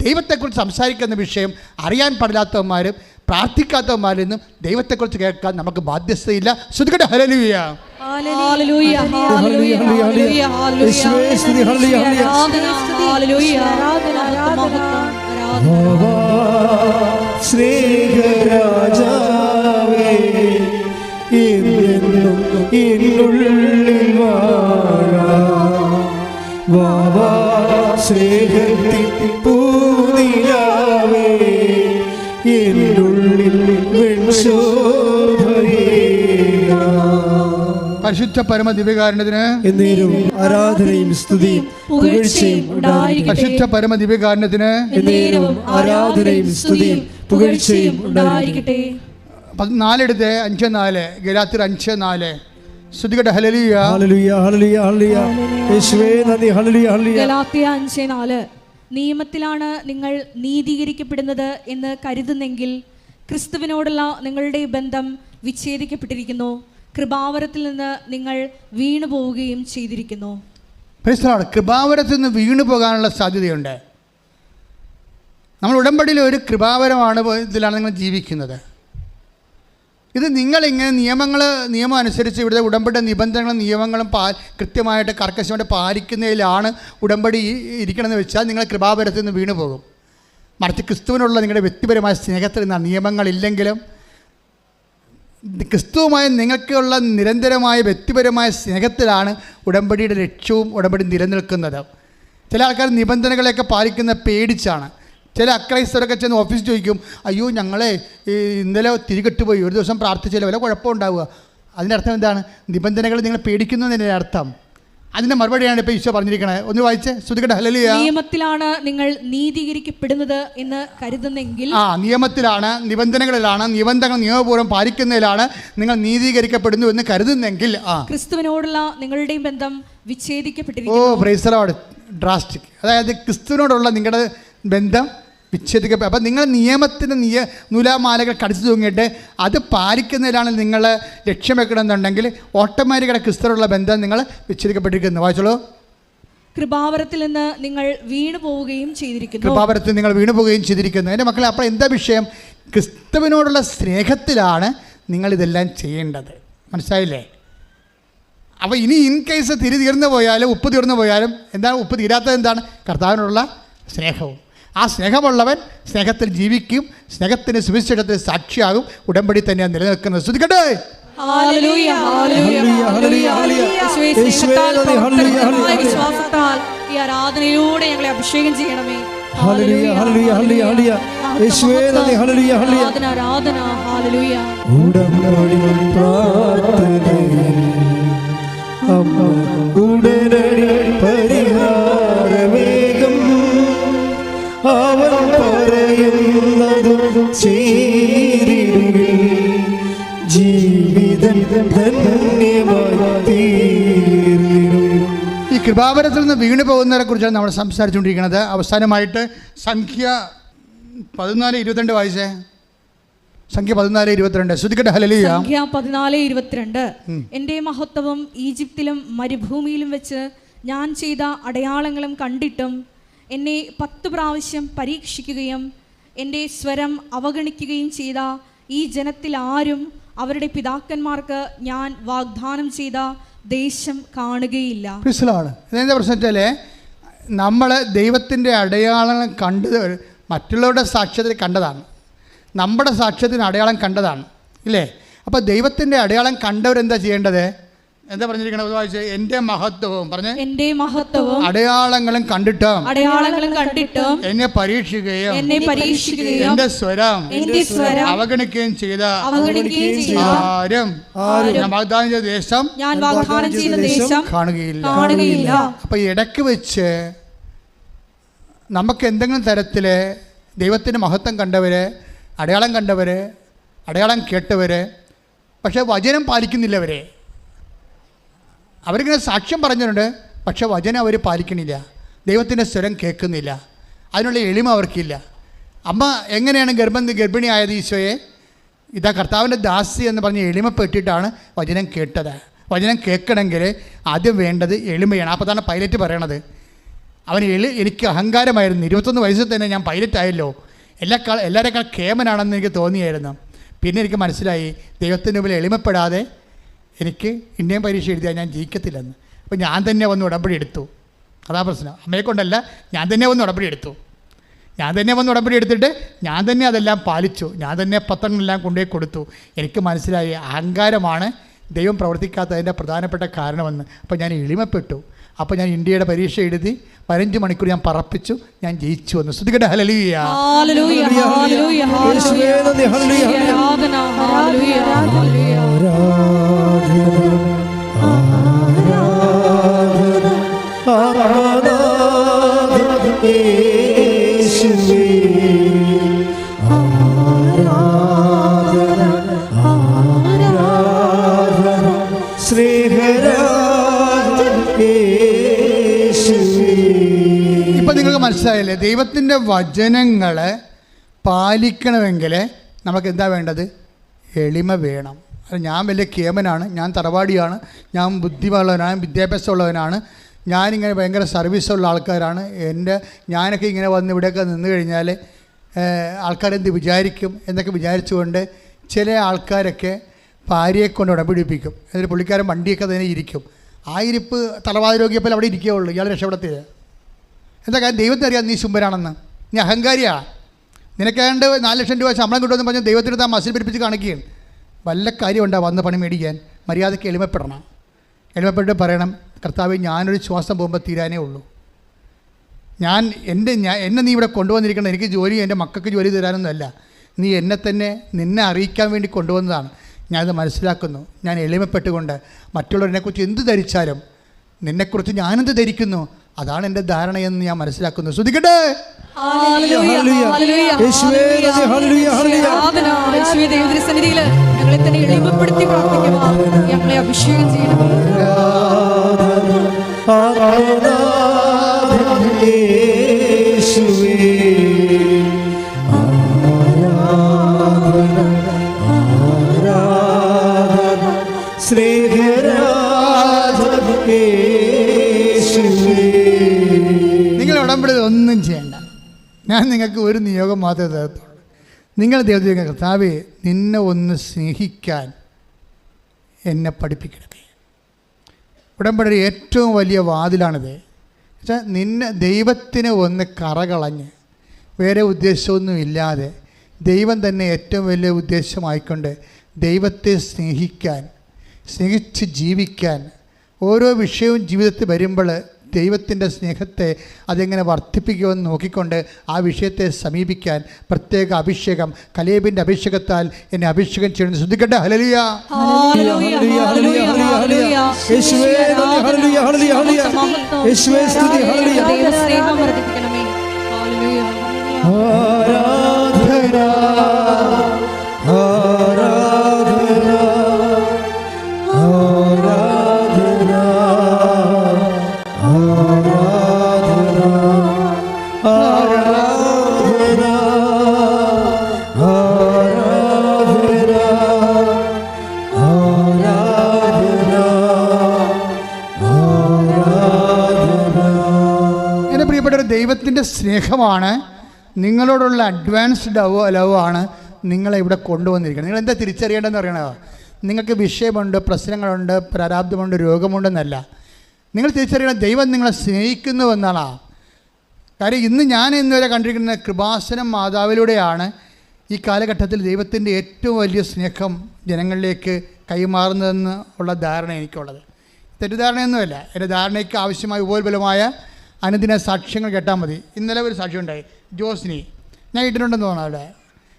ദൈവത്തെക്കുറിച്ച് സംസാരിക്കുന്ന വിഷയം അറിയാൻ പാടില്ലാത്തവന്മാരും പ്രാർത്ഥിക്കാത്തവന്മാരിൽ നിന്നും ദൈവത്തെക്കുറിച്ച് കേൾക്കാൻ നമുക്ക് ബാധ്യതയില്ല. ശ്രുതികട്ടെ ഹല്ലേലൂയ. സ്നേഹരാജാവേ എന്നും എന്നുള്ളിൽ വാവാ സ്നേഹത്തിൻ പൂനിലാവേ എന്നുള്ളിൽ വെൺശോഭയേകാ. പരിശുദ്ധ പരമ ദിവ്യകാരുണ്യത്തിന് എന്നേരും ആരാധനയും സ്തുതിയും പുകഴ്ചയും ഉണ്ടായിരിക്കട്ടെ. പരിശുദ്ധ പരമ ദിവ്യകാരുണ്യത്തിന് എന്നേരും ആരാധനയും സ്തുതിയും പുകഴ്ചയും ഉണ്ടായിരിക്കട്ടെ. 4 5:4 ഗലാത്യർ 5:4 സ്തുതിക്കട്ടെ. Hallelujah hallelujah hallelujah hallelujah. യേശുവേ നന്ദി. Hallelujah hallelujah. ഗലാത്യ 5:4 നിയമത്തിലാണ് നിങ്ങൾ നീതീകരിക്കപ്പെടുന്നത് എന്ന് കരുതുന്നെങ്കിൽ ക്രിസ്തുവിനോടുള്ള നിങ്ങളുടെ ബന്ധം വിച്ഛേദിക്കപ്പെട്ടിരിക്കുന്നു. കൃപാവരത്തിൽ നിന്ന് നിങ്ങൾ വീണു പോവുകയും ചെയ്തിരിക്കുന്നു. കൃപാവരത്തിൽ നിന്ന് വീണു പോകാനുള്ള സാധ്യതയുണ്ട്. നമ്മൾ ഉടമ്പടിയിൽ ഒരു കൃപാവരമാണ് ഇതിലാണ് നിങ്ങൾ ജീവിക്കുന്നത്. ഇത് നിങ്ങളിങ്ങനെ നിയമം അനുസരിച്ച് ഇവിടുത്തെ ഉടമ്പടി നിബന്ധനകളും നിയമങ്ങളും കൃത്യമായിട്ട് കർക്കശമായിട്ട് പാലിക്കുന്നതിലാണ് ഉടമ്പടി ഇരിക്കണമെന്ന് വെച്ചാൽ നിങ്ങൾ കൃപാവരത്തിൽ നിന്ന് വീണു പോകും. മറിച്ച് ക്രിസ്തുവിനുള്ള നിങ്ങളുടെ വ്യക്തിപരമായ സ്നേഹത്തിൽ നിന്നാണ്. നിയമങ്ങളില്ലെങ്കിലും ക്രിസ്തുവുമായി നിങ്ങൾക്കുള്ള നിരന്തരമായ വ്യക്തിപരമായ സ്നേഹത്തിലാണ് ഉടമ്പടിയുടെ ലക്ഷ്യവും ഉടമ്പടി നിലനിൽക്കുന്നത്. ചില ആൾക്കാർ നിബന്ധനകളെയൊക്കെ പാലിക്കുന്ന പേടിച്ചാണ്. ചില അക്രൈസ്തവരൊക്കെ ചെന്ന് ഓഫീസിൽ ചോദിക്കും, അയ്യോ ഞങ്ങളെ ഇന്നലെ തിരികെട്ടുപോയി, ഒരു ദിവസം പ്രാർത്ഥിച്ചാലോ വല്ല കുഴപ്പമുണ്ടാവുക. അതിൻ്റെ അർത്ഥം എന്താണ്? നിബന്ധനകൾ നിങ്ങൾ പേടിക്കുന്നു എന്നതിൻ്റെ അർത്ഥം. അതിൻ്റെ മറുപടിയാണ് ഇപ്പോൾ ഈശോ പറഞ്ഞിരിക്കുന്നത്. ഒന്ന് വായിച്ച് സ്തുതിക്കട്ടെ. ഹല്ലേലൂയ. നിയമത്തിലാണ് നിങ്ങൾ നീതീകരിക്കപ്പെടുന്നത് എന്ന് കരുതുന്നെങ്കിൽ, നിയമത്തിലാണ്, നിബന്ധനകളിലാണ്, നിബന്ധനകൾ നിയമപൂർവ്വം പാലിക്കുന്നതിലാണ് നിങ്ങൾ നീതീകരിക്കപ്പെടുന്നു എന്ന് കരുതുന്നെങ്കിൽ ക്രിസ്തുവിനോടുള്ള നിങ്ങളുടെ ബന്ധം വിച്ഛേദിക്കപ്പെട്ടിരിക്കുന്നു. Praise the Lord. ഡ്രാസ്റ്റിക്. അതായത് ക്രിസ്തുവിനോടുള്ള നിങ്ങളുടെ ബന്ധം വിച്ഛേദിക്കപ്പെടും. അപ്പം നിങ്ങൾ നിയമത്തിൻ്റെ നൂലാമാലകൾ കടിച്ചു തൂങ്ങിയിട്ട് അത് പാലിക്കുന്നതിലാണ് നിങ്ങൾ ലക്ഷ്യം വെക്കണമെന്നുണ്ടെങ്കിൽ ഓട്ടോമാറ്റിക്കായിട്ട് ക്രിസ്തുവിനുള്ള ബന്ധം നിങ്ങൾ വിച്ഛേദിക്കപ്പെട്ടിരിക്കുന്നു. വായിച്ചോളൂ. കൃപാവരത്തിൽ നിന്ന് നിങ്ങൾ വീണു പോവുകയും ചെയ്തിരിക്കുന്നു. കൃപാവരത്തിൽ നിങ്ങൾ വീണു പോവുകയും ചെയ്തിരിക്കുന്നു. എൻ്റെ മക്കളെ, അപ്പോൾ എന്താ വിഷയം? ക്രിസ്തുവിനോടുള്ള സ്നേഹത്തിലാണ് നിങ്ങളിതെല്ലാം ചെയ്യേണ്ടത്. മനസ്സിലായില്ലേ? അപ്പോൾ ഇനി ഇൻ കേസ് തീർന്നു പോയാലും ഉപ്പ് തീർന്നു പോയാലും എന്താണ് ഉപ്പ് തീരാത്തത്? എന്താണ്? കർത്താവിനോടുള്ള സ്നേഹവും. ആ സ്നേഹമുള്ളവൻ സ്നേഹത്തിൽ ജീവിക്കും, സ്നേഹത്തിന് സുവിശേഷത്തിന് സാക്ഷിയാകും. ഉടമ്പടി തന്നെയാണ് നിലനിൽക്കുന്നത്. ശ്രദ്ധിക്കട്ടെ. വിശ്വാസത്താൽ ഈ ആരാധനയിലൂടെ ഞങ്ങളെ അഭിഷേകം ചെയ്യണമേ. Hallelujah hallelujah hallelujah. യേശുവേ നന്ദി. Hallelujah hallelujah. ആരാധന. ഹല്ലേലൂയ. ഉടമ്പടി പ്രാർത്ഥനയിൽ അമ്മ ഉടനടി പരിഹാരമേകം അവൻ പറയുന്നതും ചെയ്തിടുകിൽ ജീവിതം ധന്യമായി തീർന്നിടും. ഈ കൃപാവരത്തിൽ നിന്ന് വീണു പോകുന്നവരെ കുറിച്ചാണ് നമ്മൾ സംസാരിച്ചുകൊണ്ടിരിക്കുന്നത്. അവസാനമായിട്ട് സംഖ്യ 14:22 വായിച്ചേ. സംഖ്യ 14:22 ശ്രദ്ധിക്കട്ടെ. ഹല്ലേലൂയ. സംഖ്യ 14:22 എൻ്റെ മഹത്വവും ഈജിപ്തിലും മരുഭൂമിയിലും വെച്ച് ഞാൻ ചെയ്ത അടയാളങ്ങളും കണ്ടിട്ടും എന്നെ 10 പ്രാവശ്യം പരീക്ഷിക്കുകയും എൻ്റെ സ്വരം അവഗണിക്കുകയും ചെയ്ത ഈ ജനത്തിൽ ആരും അവരുടെ പിതാക്കന്മാർക്ക് ഞാൻ വാഗ്ദാനം ചെയ്ത ദേശം കാണുകയില്ല. ഇതെന്താ പ്രശ്നം വെച്ചാൽ നമ്മൾ ദൈവത്തിൻ്റെ അടയാളങ്ങൾ കണ്ടത് മറ്റുള്ളവരുടെ സാക്ഷ്യത്തിൽ കണ്ടതാണ്, നമ്മുടെ സാക്ഷ്യത്തിന് അടയാളം കണ്ടതാണ്, ഇല്ലേ? അപ്പോൾ ദൈവത്തിൻ്റെ അടയാളം കണ്ടവരെന്താ ചെയ്യേണ്ടത്? എന്താ പറഞ്ഞിരിക്കണത്? വായിച്ചേ. എൻ്റെ മഹത്വവും പറഞ്ഞേ. എൻ്റെ മഹത്വവും അടയാളങ്ങളും കണ്ടിട്ടും എന്നെ പരീക്ഷിക്കുകയും എൻ്റെ സ്വരം അവഗണിക്കുകയും ചെയ്ത ആരും വാഗ്ദാനം ചെയ്ത ദേശം കാണുകയില്ല. അപ്പൊ ഇടയ്ക്ക് വെച്ച് നമുക്ക് എന്തെങ്കിലും തരത്തിൽ ദൈവത്തിൻ്റെ മഹത്വം കണ്ടവര്, അടയാളം കണ്ടവര്, അടയാളം കേട്ടവര്, പക്ഷെ വചനം പാലിക്കുന്നില്ലവരെ. അവരിങ്ങനെ സാക്ഷ്യം പറഞ്ഞിട്ടുണ്ട്, പക്ഷെ വചനം അവർ പാലിക്കണില്ല, ദൈവത്തിൻ്റെ സ്വരം കേൾക്കുന്നില്ല, അതിനുള്ള എളിമ അവർക്കില്ല. അമ്മ എങ്ങനെയാണ് ഗർഭിണിയായത്? ഈശോയെ ഇതാ കർത്താവിൻ്റെ ദാസി എന്ന് പറഞ്ഞ് എളിമപ്പെട്ടിട്ടാണ് വചനം കേട്ടത്. വചനം കേൾക്കണമെങ്കിൽ ആദ്യം വേണ്ടത് എളിമയാണ്. അപ്പോൾ തന്നെ പൈലറ്റ് പറയണത്, അവൻ എനിക്ക് അഹങ്കാരമായിരുന്നു, 21 വയസ്സിൽ തന്നെ ഞാൻ പൈലറ്റായല്ലോ, എല്ലാവരെക്കാൾ കേമനാണെന്ന് എനിക്ക് തോന്നിയായിരുന്നു. പിന്നെ എനിക്ക് മനസ്സിലായി ദൈവത്തിൻ്റെ മുമ്പിൽ എളിമപ്പെടാതെ എനിക്ക് ഇന്ത്യൻ പരീക്ഷ എഴുതിയാൽ ഞാൻ ജയിക്കത്തില്ലെന്ന്. അപ്പോൾ ഞാൻ തന്നെ വന്ന് ഉടമ്പടി എടുത്തു. അതാ പ്രശ്നം. അമ്മയെ കൊണ്ടല്ല, ഞാൻ തന്നെ വന്ന് ഉടമ്പടി എടുത്തു. ഞാൻ തന്നെ വന്ന് ഉടമ്പടി എടുത്തിട്ട് ഞാൻ തന്നെ അതെല്ലാം പാലിച്ചു. ഞാൻ തന്നെ പത്രങ്ങളെല്ലാം കൊണ്ടുപോയി കൊടുത്തു. എനിക്ക് മനസ്സിലായി അഹങ്കാരമാണ് ദൈവം പ്രവർത്തിക്കാത്തതിൻ്റെ പ്രധാനപ്പെട്ട കാരണമെന്ന്. അപ്പോൾ ഞാൻ എളിമപ്പെട്ടു. അപ്പോൾ ഞാൻ ഇന്ത്യയുടെ പരീക്ഷ എഴുതി 15 മണിക്കൂർ ഞാൻ പറപ്പിച്ചു, ഞാൻ ജയിച്ചു വന്നു. ശ്രദ്ധിക്കട്ടെ. ഹല്ലേലൂയ. യേശുവേ ആരാധന ആരാധന സ്നേഹരാജൻ യേശുവേ. ഇപ്പം നിങ്ങൾക്ക് മനസ്സിലായില്ലേ? ദൈവത്തിൻ്റെ വചനങ്ങൾ പാലിക്കണമെങ്കിൽ നമുക്ക് എന്താ വേണ്ടത്? എളിമ വേണം. അത് ഞാൻ വലിയ കേമനാണ്, ഞാൻ തറവാടിയാണ്, ഞാൻ ബുദ്ധിമുള്ളവനാണ്, വിദ്യാഭ്യാസമുള്ളവനാണ്, ഞാനിങ്ങനെ ഭയങ്കര സർവീസുള്ള ആൾക്കാരാണ്, ഞാനൊക്കെ ഇങ്ങനെ വന്ന് ഇവിടെയൊക്കെ നിന്ന് കഴിഞ്ഞാൽ ആൾക്കാരെന്ത് വിചാരിക്കും എന്നൊക്കെ വിചാരിച്ചുകൊണ്ട് ചില ആൾക്കാരൊക്കെ ഭാര്യയെ കൊണ്ട് ഉടമ്പിടിപ്പിക്കും. എന്നിട്ട് പുള്ളിക്കാരൻ വണ്ടിയൊക്കെ തന്നെ ഇരിക്കും. ആ ഇരിപ്പ് തലവാത രോഗിയപ്പോൾ അവിടെ ഇരിക്കുകയുള്ളൂ, ഇയാൾ രക്ഷപ്പെടത്തില്ല. എന്താ കാര്യം? ദൈവത്തിന് അറിയാം നീ ശുംഭരാണെന്ന്, നീ അഹങ്കാരിയാണ്. നിനക്കേണ്ട 4 ലക്ഷം രൂപ ശമ്പളം കിട്ടുമെന്ന് പറഞ്ഞാൽ ദൈവത്തിന് താൻ മസിൽ പിടിപ്പിച്ച് കാണിക്കുകയാണ്. വല്ല കാര്യമുണ്ടാകും വന്ന് പണി മേടിക്കാൻ? മര്യാദയ്ക്ക് എളിമപ്പെടണം. എളിമപ്പെട്ട് പറയണം, കർത്താവേ ഞാനൊരു ശ്വാസം പോകുമ്പോൾ തീരാനേ ഉള്ളൂ. എന്നെ നീ ഇവിടെ കൊണ്ടുവന്നിരിക്കണം എനിക്ക് ജോലി, എൻ്റെ മക്കൾക്ക് ജോലി തരാനൊന്നുമല്ല. നീ നിന്നെ അറിയിക്കാൻ വേണ്ടി കൊണ്ടുവന്നതാണ്. ഞാനത് മനസ്സിലാക്കുന്നു. ഞാൻ എളിമപ്പെട്ടുകൊണ്ട് മറ്റുള്ളവരെക്കുറിച്ച് എന്ത് ധരിച്ചാലും നിന്നെക്കുറിച്ച് ഞാനെന്ത് ധരിക്കുന്നു അതാണ് എൻ്റെ ധാരണയെന്ന് ഞാൻ മനസ്സിലാക്കുന്നു. ശ്രദ്ധിക്കട്ടെ. ഞങ്ങളെ തന്നെ എളിമപ്പെടുത്തി പ്രാർത്ഥിക്കുവാൻ ഞങ്ങളെ അഭിഷേകം ചെയ്യണം. നിങ്ങൾ ഉടമ്പടി ഒന്നും ചെയ്യണ്ട. ഞാൻ നിങ്ങൾക്ക് ഒരു നിയോഗം മാത്രമേ തരത്തുള്ളൂ. നിങ്ങൾ ദൈവത്തിന് കർത്താവേ നിന്നെ ഒന്ന് സ്നേഹിക്കാൻ എന്നെ പഠിപ്പിക്കണമേ. ഉടമ്പടി ഏറ്റവും വലിയ വാതിലാണിത്. വെച്ചാൽ ദൈവത്തിന് ഒന്ന് കറകളഞ്ഞ് വേറെ ഉദ്ദേശമൊന്നും ഇല്ലാതെ ദൈവം തന്നെ ഏറ്റവും വലിയ ഉദ്ദേശമായിക്കൊണ്ട് ദൈവത്തെ സ്നേഹിച്ച് ജീവിക്കാൻ ഓരോ വിഷയവും ജീവിതത്തിൽ വരുമ്പോൾ ദൈവത്തിൻ്റെ സ്നേഹത്തെ അതെങ്ങനെ വർദ്ധിപ്പിക്കുമെന്ന് നോക്കിക്കൊണ്ട് ആ വിഷയത്തെ സമീപിക്കാൻ പ്രത്യേക അഭിഷേകം, കലേബിൻ്റെ അഭിഷേകത്താൽ എന്നെ അഭിഷേകം ചെയ്യണം. ശ്രദ്ധിക്കട്ടെ. ഹല്ലേലൂയ. ദൈവത്തിൻ്റെ സ്നേഹമാണ്, നിങ്ങളോടുള്ള അഡ്വാൻസ്ഡ് ലവ് ആണ് നിങ്ങളെ ഇവിടെ കൊണ്ടുവന്നിരിക്കുന്നത്. നിങ്ങൾ എന്താ തിരിച്ചറിയേണ്ടതെന്ന് അറിയണോ? നിങ്ങൾക്ക് വിഷയമുണ്ട്, പ്രശ്നങ്ങളുണ്ട്, പ്രാരാബ്ധമുണ്ട്, രോഗമുണ്ടെന്നല്ല. നിങ്ങൾ തിരിച്ചറിയണം ദൈവം നിങ്ങളെ സ്നേഹിക്കുന്നു എന്നാണ്. കാര്യം ഇന്നുവരെ കണ്ടിരിക്കുന്ന കൃപാസനം മാതാവിലൂടെയാണ് ഈ കാലഘട്ടത്തിൽ ദൈവത്തിൻ്റെ ഏറ്റവും വലിയ സ്നേഹം ജനങ്ങളിലേക്ക് കൈമാറുന്നതെന്ന് ഉള്ള ധാരണ എനിക്കുള്ളത്. തെറ്റിദ്ധാരണയൊന്നുമല്ല. എൻ്റെ ധാരണയ്ക്ക് ആവശ്യമായ ഉപോത്ബലമായ അനുദിന സാക്ഷ്യങ്ങൾ കേട്ടാൽ മതി. ഇന്നലെ ഒരു സാക്ഷ്യം ഉണ്ടായി, ജോസിനി, ഞാൻ ഇട്ടിട്ടുണ്ടെന്ന് തോന്നുന്നു. അവിടെ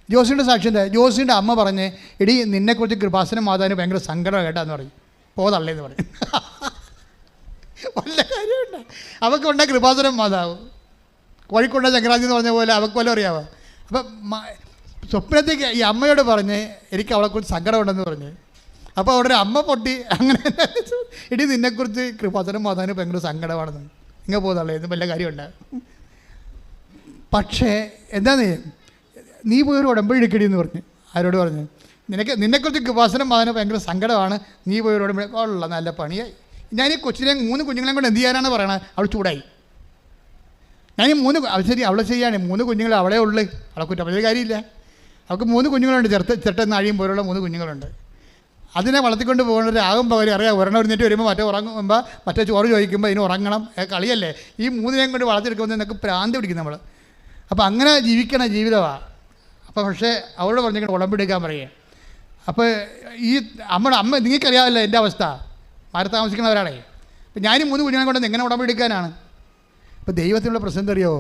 ജോസിൻ്റെ സാക്ഷ്യം എന്താ? ജോസിൻ്റെ അമ്മ പറഞ്ഞ് എടി നിന്നെക്കുറിച്ച് കൃപാസനം മാതാവിന് ഭയങ്കര സങ്കടം കേട്ടാന്ന് പറയും. പോതള്ളേന്ന് പറയും. വല്ല കാര്യമുണ്ട്? അവൾക്കുണ്ട കൃപാസനം മാതാവ്, കോഴിക്കോട്ടെ ചക്രാന്തി എന്ന് പറഞ്ഞ പോലെ അവൾക്ക് വല്ലതും അറിയാമോ? അപ്പം സ്വപ്നത്തേക്ക് ഈ അമ്മയോട് പറഞ്ഞ് എനിക്ക് അവളെക്കുറിച്ച് സങ്കടമുണ്ടെന്ന് പറഞ്ഞ്. അപ്പോൾ അവിടെ ഒരു അമ്മ പൊട്ടി അങ്ങനെ എടി നിന്നെക്കുറിച്ച് കൃപാസനം മാതാവിന് ഭയങ്കര സങ്കടമാണെന്ന്. ഇങ്ങനെ പോകുന്നുള്ളൂ, ഇതും വല്ല കാര്യമുണ്ട്? പക്ഷേ എന്താന്ന് നീ പോയൊരു ഉടമ്പടി എടുക്കടി എന്ന് പറഞ്ഞു. ആരോട് പറഞ്ഞു? നിന്നെക്കുറിച്ച് കൃപാസനം മാതാവിന് ഭയങ്കര സങ്കടമാണ്, നീ പോയൊരു ഉടമ്പടി. ഉള്ള നല്ല പണിയായി. ഞാൻ ഈ കൊച്ചിനെ 3 കുഞ്ഞുങ്ങളെയും കൊണ്ട് എന്ത് ചെയ്യാനാണ് പറയണത്? അവൾ ചൂടായി. ഞാൻ ഈ 3 ശരി അവളെ ചെയ്യാണ്, 3 കുഞ്ഞുങ്ങൾ അവളെ ഉള്ളു, അവളെ കുറ്റം വലിയ കാര്യമില്ല. അവൾക്ക് 3 കുഞ്ഞുങ്ങളുണ്ട്, ചെറുത്തെന്ന് അഴിയും പോലുള്ള 3 കുഞ്ഞുങ്ങളുണ്ട്. അതിനെ വളർത്തിക്കൊണ്ട് പോകുന്നത് ആകും പകരം അറിയാം. ഒരെണ്ണം എഴുന്നേറ്റ് വരുമ്പോൾ മറ്റേ ഉറങ്ങുമ്പോൾ മറ്റേ ചോറ് ചോദിക്കുമ്പോൾ ഇതിന് ഉറങ്ങണം, കളിയല്ലേ. ഈ 3 കൊണ്ട് വളർത്തിയെടുക്കുമ്പോൾ നിനക്ക് പ്രാന്ത് പിടിക്കും നമ്മൾ. അപ്പോൾ അങ്ങനെ ജീവിക്കണ ജീവിതമാണ്. അപ്പോൾ പക്ഷേ അവളോട് പറഞ്ഞിട്ട് ഉടമ്പെടുക്കാൻ പറയുക. അപ്പോൾ ഈ അമ്മ നിങ്ങൾക്കറിയാമല്ലോ എൻ്റെ അവസ്ഥ, മാറി താമസിക്കുന്നവരാണേ. അപ്പം ഞാനും 3 കുഞ്ഞുങ്ങളെ കൊണ്ട് എങ്ങനെ ഉടമ്പെടുക്കാനാണ്? അപ്പോൾ ദൈവത്തിനുള്ള പ്രശ്നം അറിയോ?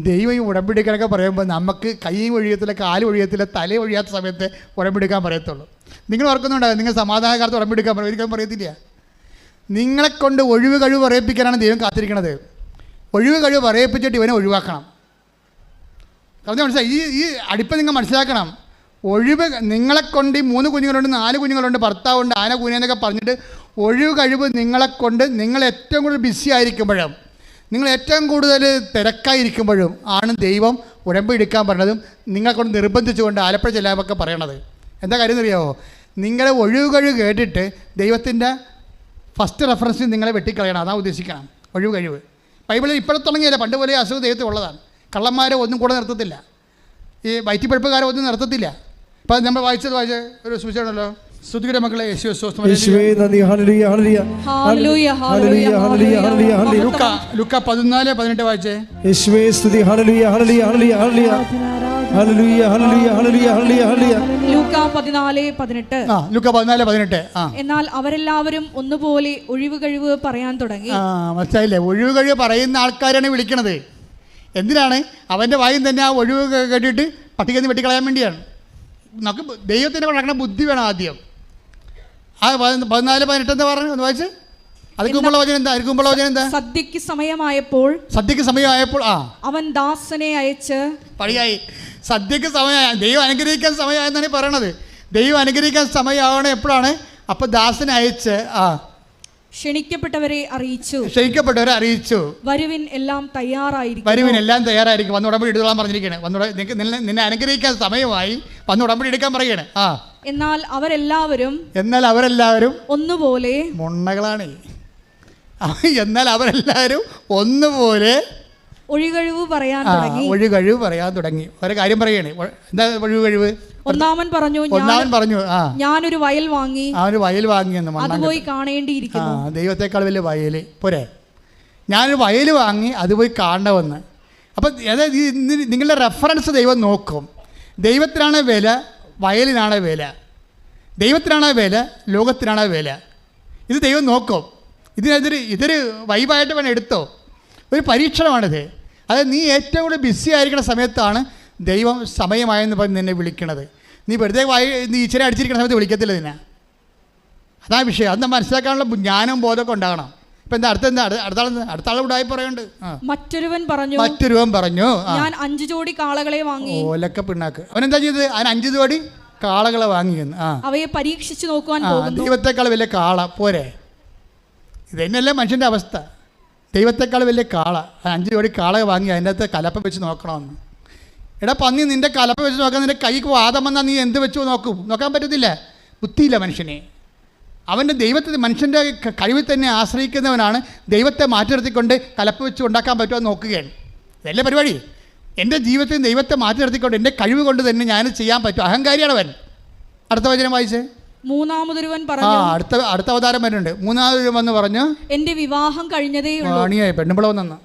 ദൈവം ഈ ഉടമ്പെടുക്കാനൊക്കെ പറയുമ്പോൾ നമുക്ക് കൈ ഒഴിയത്തില്ല, കാല് ഒഴിയത്തില്ല, തല ഒഴിയാത്ത സമയത്ത് ഉടമ്പെടുക്കാൻ പറയത്തുള്ളൂ. നിങ്ങൾ ഓർക്കുന്നുണ്ടാകും, നിങ്ങൾ സമാധാനകാലത്ത് ഉടമ്പെടുക്കാൻ പറയും, ഒരിക്കലും പറയത്തില്ല. നിങ്ങളെക്കൊണ്ട് ഒഴിവ് കഴിവ് പറയിപ്പിക്കാനാണ് ദൈവം കാത്തിരിക്കണത്. ഒഴിവ് കഴിവ് പറയിപ്പിച്ചിട്ട് ഇവനെ ഒഴിവാക്കണം. പറഞ്ഞാൽ മനസ്സിലായി. ഈ അടുപ്പം നിങ്ങൾ മനസ്സിലാക്കണം. ഒഴിവ് നിങ്ങളെക്കൊണ്ട് ഈ 3 കുഞ്ഞുങ്ങളുണ്ട്, 4 കുഞ്ഞുങ്ങളുണ്ട്, ഭർത്താവുണ്ട്, ആന കുഞ്ഞെന്നൊക്കെ പറഞ്ഞിട്ട് ഒഴിവ് കഴിവ് നിങ്ങളെക്കൊണ്ട് നിങ്ങൾ ഏറ്റവും കൂടുതൽ ബിസി ആയിരിക്കുമ്പോഴും, നിങ്ങൾ ഏറ്റവും കൂടുതൽ തിരക്കായിരിക്കുമ്പോഴും ആണ് ദൈവം ഉടമ്പടി എടുക്കാൻ പറഞ്ഞതും നിങ്ങളെ കൊണ്ട് നിർബന്ധിച്ചുകൊണ്ട് ആലപ്പുഴ ചെല്ലാമൊക്കെ പറയണത്. എന്താ കാര്യം എന്നറിയാമോ? നിങ്ങളെ ഒഴിവ് കഴിവ് കേട്ടിട്ട് ദൈവത്തിൻ്റെ ഫസ്റ്റ് റെഫറൻസിൽ നിങ്ങളെ വെട്ടിക്കളയണം. അതാണ് ഉദ്ദേശിക്കണം ഒഴിവ് കഴിവ്. ബൈബിളിൽ ഇപ്പോഴും തുടങ്ങിയല്ല, പണ്ട് പോലെ അസുഖം ദൈവത്തിൽ ഉള്ളതാണ്. കള്ളന്മാരെ ഒന്നും കൂടെ നിർത്തത്തില്ല, ഈ വയറ്റിപ്പഴുപ്പുകാരെ ഒന്നും നിർത്തത്തില്ല. ഇപ്പം നമ്മൾ വായിച്ച ഒരു സൂചനല്ലോ, സ്തുതിയുടെ മക്കളെ യേശുവേ നന്ദി. Hallelujah hallelujah hallelujah hallelujah hallelujah hallelujah. ലുക്ക 14:18 വായിച്ചേ. യേശുവേ സ്തുതി. Hallelujah hallelujah hallelujah hallelujah hallelujah hallelujah hallelujah hallelujah hallelujah. ലൂക്ക 14:18. ലുക്ക 14:18. എന്നാൽ അവരെല്ലാവരും ഒന്നുപോലെ ഒഴിവ് കഴിവ് പറയാൻ തുടങ്ങി. മനസ്സിലായില്ലേ? ഒഴിവ് കഴിവ് പറയുന്ന ആൾക്കാരാണ് വിളിക്കണത്. എന്തിനാണ്? അവൻ്റെ വായും തന്നെ ആ ഒഴിവ് കേട്ടിട്ട് പട്ടികയിൽ നിന്ന് വെട്ടിക്കളയാൻ വേണ്ടിയാണ്. നമുക്ക് ദൈവത്തിൻ്റെ നടക്കുന്ന ബുദ്ധി വേണം ആദ്യം. ആ 14:18 എന്താ പറഞ്ഞു? ഒന്ന് വായിച്ച്. അതിന് മുമ്പുള്ള വചനം എന്താ? സദ്യക്ക് സമയമായപ്പോൾ അവൻ ദാസനെ അയച്ച്. പടിയായി. സദ്യക്ക് സമയമായ, ദൈവം അനുഗ്രഹിക്കാൻ സമയമായെന്നാണ് പറയണത്. ദൈവം അനുഗ്രഹിക്കാൻ സമയമാവണം എപ്പോഴാണ്? അപ്പോൾ ദാസനെ അയച്ച് ക്ഷണിക്കപ്പെട്ടവരെ അറിയിച്ചു. വരുവിൻ എല്ലാം തയ്യാറായിരിക്കും. വന്ന് ഉടമ്പടി എടുത്തോളാൻ പറഞ്ഞിരിക്കുകയാണ്. നിന്നെ അനുഗ്രഹിക്കാൻ സമയമായി, വന്ന് ഉടമ്പടി എടുക്കാൻ പറയുകയാണ്. എന്നാൽ അവരെല്ലാവരും ഒന്നുപോലെ മുണ്ണകളാണ്. എന്നാൽ അവരെല്ലാവരും ഒന്നുപോലെ ഒഴികഴിവ് പറയാൻ തുടങ്ങി. ഒരു കാര്യം പറയണേ. എന്താ ഒഴികഴിവ്? ഒന്നാമൻ പറഞ്ഞു ഞാനൊരു വയൽ വാങ്ങി അത് പോയി കാണേണ്ടിയിരിക്കുന്നു. ദൈവത്തെക്കാൾ വലിയ വയൽ പോരെ. ഞാനൊരു വയൽ വാങ്ങി അത് പോയി കാണണമെന്ന്. അപ്പം അതായത് നിങ്ങളുടെ റെഫറൻസ് ദൈവം നോക്കും. ദൈവത്തിനാണ് വില, വയലിനാണ് വില. ദൈവത്തിനാണ് വില, ലോകത്തിനാണ് വില. ഇത് ദൈവം നോക്കും. ഇതൊരു വൈബായിട്ട് വേണം എടുത്തോ. ഒരു പരീക്ഷണമാണിത്. അതായത് നീ ഏറ്റവും കൂടുതൽ ബിസി ആയിരിക്കുന്ന സമയത്താണ് ദൈവം സമയമായെന്ന് പറഞ്ഞ് നിന്നെ വിളിക്കണത്. നീ വെറുതെ നീ ഇച്ചിരി അടിച്ചിരിക്കുന്ന സമയത്ത് വിളിക്കത്തില്ല നിന്നെ. അതാണ് വിഷയം. അത് മനസ്സിലാക്കാനുള്ള ജ്ഞാനവും ബോധമൊക്കെ ഉണ്ടാകണം. ഇപ്പം എന്താ അടുത്ത ആൾ ഉടായി പറയുന്നുണ്ട്. മറ്റൊരുവൻ പറഞ്ഞു ഞാൻ 5 ജോഡി കാളകളെ വാങ്ങി. ഓലക്ക പിണ്ണാക്ക്. അവനെന്താ ചെയ്തത്? അവൻ 5 ജോഡി കാളകളെ വാങ്ങിയെന്ന്. അവയെ പരീക്ഷിച്ച് നോക്കുവാൻ പോകുന്നു. ദൈവത്തെക്കാൾ വലിയ കാള പോരെ. ഇത് തന്നെയല്ലേ മനുഷ്യൻ്റെ അവസ്ഥ. ദൈവത്തെക്കാൾ വലിയ കാള. 5 ജോഡി കാള വാങ്ങി അതിൻ്റെ അകത്ത് കലപ്പ വെച്ച് നോക്കണമെന്ന്. എടാ പന്നി, നിൻ്റെ കലപ്പ വെച്ച് നോക്കാൻ നിൻ്റെ കൈക്ക് വാദം വന്നാൽ നീ എന്ത് വെച്ച് നോക്കാൻ പറ്റത്തില്ല. ബുദ്ധിയില്ല മനുഷ്യനെ. അവൻ്റെ മനുഷ്യൻ്റെ കഴിവിൽ തന്നെ ആശ്രയിക്കുന്നവനാണ് ദൈവത്തെ മാറ്റി നിർത്തിക്കൊണ്ട് കലപ്പ വെച്ച് ഉണ്ടാക്കാൻ പറ്റുമോ നോക്കുകയാണ്. ഇതല്ലേ പരിപാടി. എൻ്റെ ജീവിതത്തിൽ ദൈവത്തെ മാറ്റി നിർത്തിക്കൊണ്ട് എൻ്റെ കഴിവ് കൊണ്ട് തന്നെ ഞാനത് ചെയ്യാൻ പറ്റും. അഹങ്കാരിയാണ് അവൻ. അടുത്ത വചനം വായിച്ചേ. മൂന്നാമതൊരുവൻ പറഞ്ഞു. അടുത്ത അവതാരം വരുന്നുണ്ട്. മൂന്നാമതൊരുവൻ വന്ന് പറഞ്ഞു എൻ്റെ വിവാഹം കഴിഞ്ഞതേ ഉള്ളൂ. പണിയായി പെണ്ണുമ്പിള വന്നെന്ന്.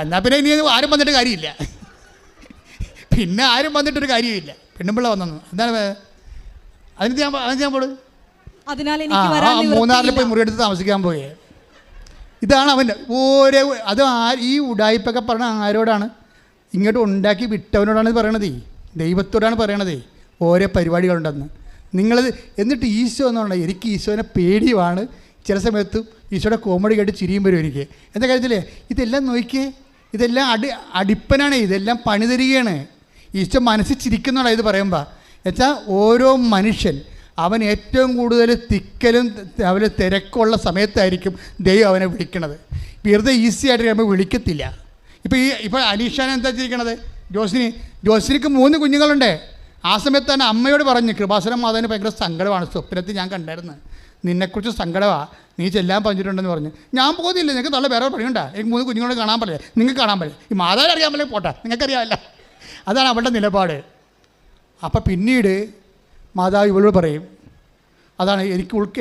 എന്നാൽ പിന്നെ ഇനി ആരും വന്നിട്ട് കാര്യമില്ല. പിന്നെ ആരും വന്നിട്ടൊരു കാര്യമില്ല. പെണ്ണുമ്പിള്ള വന്നെന്ന്. എന്താണ് അതിന് ഞാൻ പോട്. അതിനാൽ മൂന്നാറിൽ പോയി മുറിയെടുത്ത് താമസിക്കാൻ പോയേ. ഇതാണ് അവൻ്റെ ഓരോ. അത് ഈ ഉടായ്പൊക്കെ പറഞ്ഞ ആരോടാണ്? ഇങ്ങോട്ട് ഉണ്ടാക്കി വിട്ടവനോടാണ് ഇത് പറയണത്. ദൈവത്തോടാണ് പറയണത് ഓരോ പരിപാടികളുണ്ടെന്ന്. നിങ്ങളത് എന്നിട്ട് ഈശോ എന്ന് പറഞ്ഞാൽ എനിക്ക് ഈശോനെ പേടിയുമാണ്. ചില സമയത്ത് ഈശോയുടെ കോമഡി കേട്ട് ചിരിയും വരും എനിക്ക്. എന്താ കാര്യത്തില്ലേ? ഇതെല്ലാം നോക്കിയേ, ഇതെല്ലാം അടിപ്പനാണ്, ഇതെല്ലാം പണി തരികയാണ്. ഈശോ മനസ്സിൽ ചിരിക്കുന്നതാണ് ഇത് പറയുമ്പോൾ. എന്നുവെച്ചാൽ ഓരോ മനുഷ്യൻ അവൻ ഏറ്റവും കൂടുതൽ തിക്കലും അവന് തിരക്കുള്ള സമയത്തായിരിക്കും ദൈവം അവനെ വിളിക്കണത്. വെറുതെ ഈസി ആയിട്ട് നമ്മൾ വിളിക്കത്തില്ല. ഇപ്പോൾ അനീഷാനെ എന്താ ചെയ്യിക്കണത്? ജോസിനിക്ക് 3 കുഞ്ഞുങ്ങളുണ്ട്. ആ സമയത്ത് തന്നെ അമ്മയോട് പറഞ്ഞു, കൃപാസനം മാതാവിന് ഭയങ്കര സങ്കടമാണ്, സ്വപ്നത്തിൽ ഞാൻ കണ്ടായിരുന്നു, നിന്നെക്കുറിച്ച് സങ്കടമാണ്, നീ ചെല്ലാൻ പറഞ്ഞിട്ടുണ്ടെന്ന് പറഞ്ഞു. ഞാൻ പോകുന്നില്ല, നിങ്ങൾക്ക് നല്ല വേറെ പറയണ്ട, എനിക്ക് 3 കുഞ്ഞുങ്ങളോട് കാണാൻ പറ്റില്ല, നിങ്ങൾക്ക് കാണാൻ പറ്റില്ല, ഈ മാതാവിനെ അറിയാൻ പറ്റില്ല, പോട്ടെ, നിങ്ങൾക്കറിയാമല്ല. അതാണ് അവളുടെ നിലപാട്. അപ്പം പിന്നീട് മാതാവ് ഇവളോട് പറയും, അതാണ്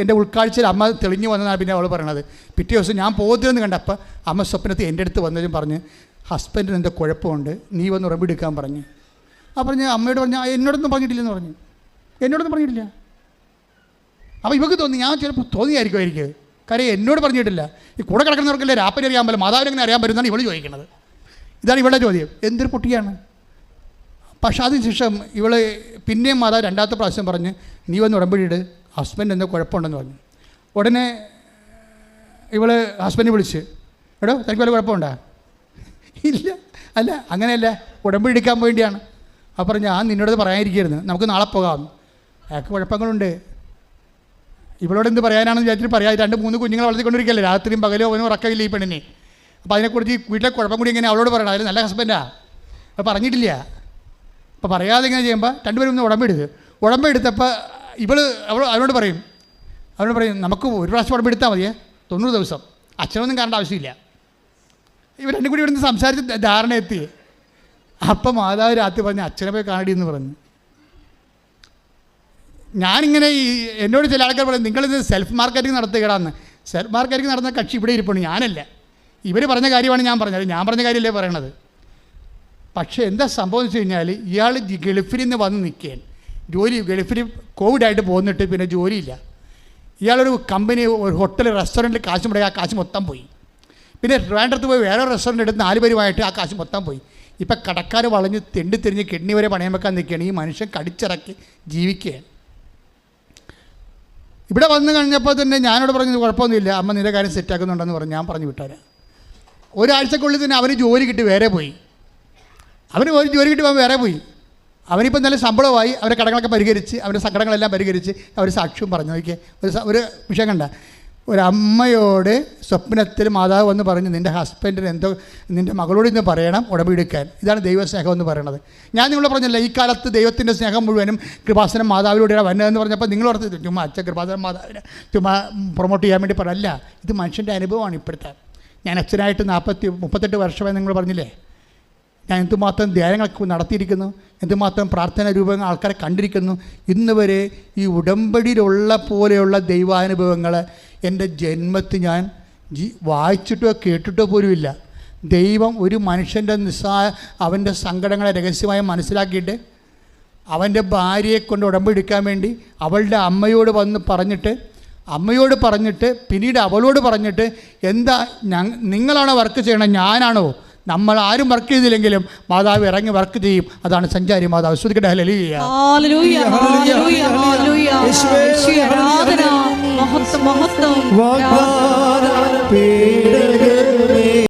എൻ്റെ ഉൾക്കാഴ്ചയിൽ അമ്മ തെളിഞ്ഞു വന്നതാണ് പിന്നെ അവൾ പറയണത്. പിറ്റേ ദിവസം ഞാൻ പോകുന്നതെന്ന് കണ്ടപ്പോൾ അമ്മ സ്വപ്നത്തിൽ എൻ്റെ അടുത്ത് വന്നതും പറഞ്ഞ്, ഹസ്ബൻഡിന് എന്താ കുഴപ്പമുണ്ട്, നീ വന്ന് ഉറമ്പെടുക്കാൻ പറഞ്ഞു. പറഞ്ഞ് അമ്മയോട് പറഞ്ഞു, എന്നോടൊന്നും പറഞ്ഞിട്ടില്ലെന്ന് പറഞ്ഞു. എന്നോടൊന്നും പറഞ്ഞിട്ടില്ല. അപ്പോൾ ഇവർക്ക് തോന്നി, ഞാൻ ചിലപ്പോൾ തോന്നിയായിരിക്കും. കാര്യം എന്നോട് പറഞ്ഞിട്ടില്ല. ഈ കൂടെ കിടക്കുന്നവർക്കല്ലേ രാപ്പനെ അറിയാൻ പറ്റില്ല, മാതാവിനെ എങ്ങനെ അറിയാൻ പറ്റുന്നതാണ് ഇവൾ ചോദിക്കുന്നത്. ഇതാണ് ഇവളുടെ ചോദ്യം. എന്തൊരു പൊട്ടിയാണ്. പക്ഷേ അതിനുശേഷം ഇവൾ പിന്നെയും മാതാവ് 2ാമത്തെ പ്രാവശ്യം പറഞ്ഞ്, നീ വന്ന് ഉടമ്പടിയിട്, ഹസ്ബൻഡ് എന്തോ കുഴപ്പമുണ്ടെന്ന് പറഞ്ഞു. ഉടനെ ഇവൾ ഹസ്ബൻഡിനെ വിളിച്ച്, എടോ തനിക്ക് വല്ല കുഴപ്പമുണ്ടോ? ഇല്ല. അല്ല അങ്ങനെയല്ല, ഉടമ്പടി എടുക്കാൻ വേണ്ടിയാണ്. അപ്പോൾ പറഞ്ഞു ഞാൻ നിന്നോട് പറയാനിരിക്കരുത്, നമുക്ക് നാളെ പോകാം. അയാൾക്ക് കുഴപ്പങ്ങളുണ്ട്. ഇവളോട് എന്ത് പറയാനാണെന്ന് വിചാരിച്ചിട്ട് പറയാം. 2-3 കുഞ്ഞുങ്ങളെ വളർത്തിക്കൊണ്ടിരിക്കുകയല്ലേ, രാത്രിയും പകലും അവനും ഉറക്കമില്ല ഈ പെണ്ണിനെ. അപ്പോൾ അതിനെക്കുറിച്ച് വീട്ടിലെ കുഴപ്പം കൂടി എങ്ങനെ അവളോട് പറയണം? അതിൽ നല്ല ഹസ്ബൻഡാണ്, അപ്പോൾ പറഞ്ഞിട്ടില്ല. അപ്പോൾ പറയാതെ ഇങ്ങനെ ചെയ്യുമ്പോൾ രണ്ടുപേരും ഒന്ന് ഉടമ്പെടുത്തപ്പോൾ അവനോട് പറയും നമുക്ക് ഒരു പ്രാവശ്യം ഉടമ്പെടുത്താൽ മതിയേ, 90 ദിവസം, അച്ഛനൊന്നും കാണേണ്ട ആവശ്യമില്ല. ഇവർ രണ്ടും കൂടി ഇവിടുന്ന് സംസാരിച്ച് ധാരണ എത്തി. അപ്പം മാതാവ് രാത്രി പറഞ്ഞ് അച്ഛനെ പോയി കാണടി എന്ന് പറഞ്ഞു. ഞാനിങ്ങനെ എന്നോട് ചില ആൾക്കാർ പറയും നിങ്ങളിത് സെൽഫ് മാർക്കറ്റിംഗ് നടത്തുകയാണെന്ന്. സെൽഫ് മാർക്കറ്റിംഗ് നടന്ന കക്ഷി ഇവിടെ ഇരിപ്പുണ്ട്, ഞാനല്ല. ഇവർ പറഞ്ഞ കാര്യമാണ് ഞാൻ പറഞ്ഞത്, ഞാൻ പറഞ്ഞ കാര്യമല്ലേ പറയണത്. പക്ഷേ എന്താ സംഭവം എന്ന് വെച്ച് കഴിഞ്ഞാൽ ഇയാൾ ഗൾഫിൽ നിന്ന് വന്ന് നിൽക്കുകയാണ്. ഗൾഫിൽ കോവിഡായിട്ട് പോന്നിട്ട് പിന്നെ ജോലിയില്ല. ഇയാളൊരു കമ്പനി, ഒരു ഹോട്ടൽ, റെസ്റ്റോറൻറ്റിൽ കാശ് മുടക്കി ആ കാശ് മൊത്തം പോയി. പിന്നെ ട്രിവാൻഡ്രത്ത് പോയി വേറെ റെസ്റ്റോറൻറ്റ് എടുത്ത് 4 പേരുമായിട്ട് ആ കാശ് മൊത്തം പോയി. ഇപ്പം കടക്കാർ വളഞ്ഞ് തെണ്ടിത്തിരിഞ്ഞ് കിഡ്നി വരെ പണയം വെക്കാൻ നിൽക്കുകയാണ്. ഈ മനുഷ്യൻ കടിച്ചിറക്കി ജീവിക്കുകയാണ്. ഇവിടെ വന്നു കഴിഞ്ഞപ്പോൾ തന്നെ ഞാനോട് പറഞ്ഞു കുഴപ്പമൊന്നുമില്ല അമ്മ നിന്റെ കാര്യം സെറ്റാക്കുന്നുണ്ടെന്ന് പറഞ്ഞു. ഞാൻ പറഞ്ഞു വിട്ടാരാ. ഒരാഴ്ചക്കുള്ളിൽ തന്നെ അവന് ജോലി കിട്ടി വേറെ പോയി. വേറെ പോയി. അവനിപ്പം നല്ല ശമ്പളമായി, അവരുടെ കടങ്ങളൊക്കെ പരിഹരിച്ച്, അവരുടെ സങ്കടങ്ങളെല്ലാം പരിഹരിച്ച് അവർ സാക്ഷ്യം പറഞ്ഞു. നോക്കിയേ, ഒരു വിഷയം കണ്ട, ഒരമ്മയോട് സ്വപ്നത്തിൽ മാതാവ് വന്ന് പറഞ്ഞു നിൻ്റെ ഹസ്ബൻഡിന് എന്തോ നിൻ്റെ മകളോട് ഇന്ന് പറയണം ഉടമ്പെടുക്കാൻ. ഇതാണ് ദൈവസ്നേഹം എന്ന് പറയുന്നത്. ഞാൻ നിങ്ങളോട് പറഞ്ഞില്ല ഈ കാലത്ത് ദൈവത്തിൻ്റെ സ്നേഹം മുഴുവനും കൃപാസനം മാതാവിലൂടെയാണ് വന്നതെന്ന് പറഞ്ഞപ്പോൾ നിങ്ങൾ ഓർത്ത് ചുമ്മാ അച്ഛൻ കൃപാസനം മാതാവിനെ ചുമ്മാ പ്രൊമോട്ട് ചെയ്യാൻ വേണ്ടി പറയല്ല. ഇത് മനുഷ്യൻ്റെ അനുഭവമാണ്. ഇപ്പോഴത്തെ ഞാൻ അച്ഛനായിട്ട് 38 വർഷമായി നിങ്ങൾ പറഞ്ഞില്ലേ, ഞാൻ എന്തുമാത്രം ധ്യാനങ്ങളൊക്കെ നടത്തിയിരിക്കുന്നു, എന്തുമാത്രം പ്രാർത്ഥനാ രൂപങ്ങൾ ആൾക്കാരെ കണ്ടിരിക്കുന്നു. ഇന്ന് വരെ ഈ ഉടമ്പടിയിലുള്ള പോലെയുള്ള ദൈവാനുഭവങ്ങൾ എൻ്റെ ജന്മത്തിൽ ഞാൻ വായിച്ചിട്ടോ കേട്ടിട്ടോ പോലുമില്ല. ദൈവം ഒരു മനുഷ്യൻ്റെ അവൻ്റെ സങ്കടങ്ങളെ രഹസ്യമായി മനസ്സിലാക്കിയിട്ട് അവൻ്റെ ഭാര്യയെ കൊണ്ട് ഉടമ്പെടുക്കാൻ വേണ്ടി അവളുടെ അമ്മയോട് പറഞ്ഞിട്ട് പിന്നീട് അവളോട് പറഞ്ഞിട്ട് എന്താ നിങ്ങളാണോ വർക്ക് ചെയ്യണം, ഞാനാണോ? നമ്മൾ ആരും വർക്ക് ചെയ്തില്ലെങ്കിലും മാതാവ് ഇറങ്ങി വർക്ക് ചെയ്യും. അതാണ് സഞ്ചാരി മാതാവ്. ശ്രുതിക്കട്ടെ ഹല്ലേലൂയ. Hallelujah hallelujah hallelujah. യേശുവേ ആരാധന, മഹത്വം മഹത്വം.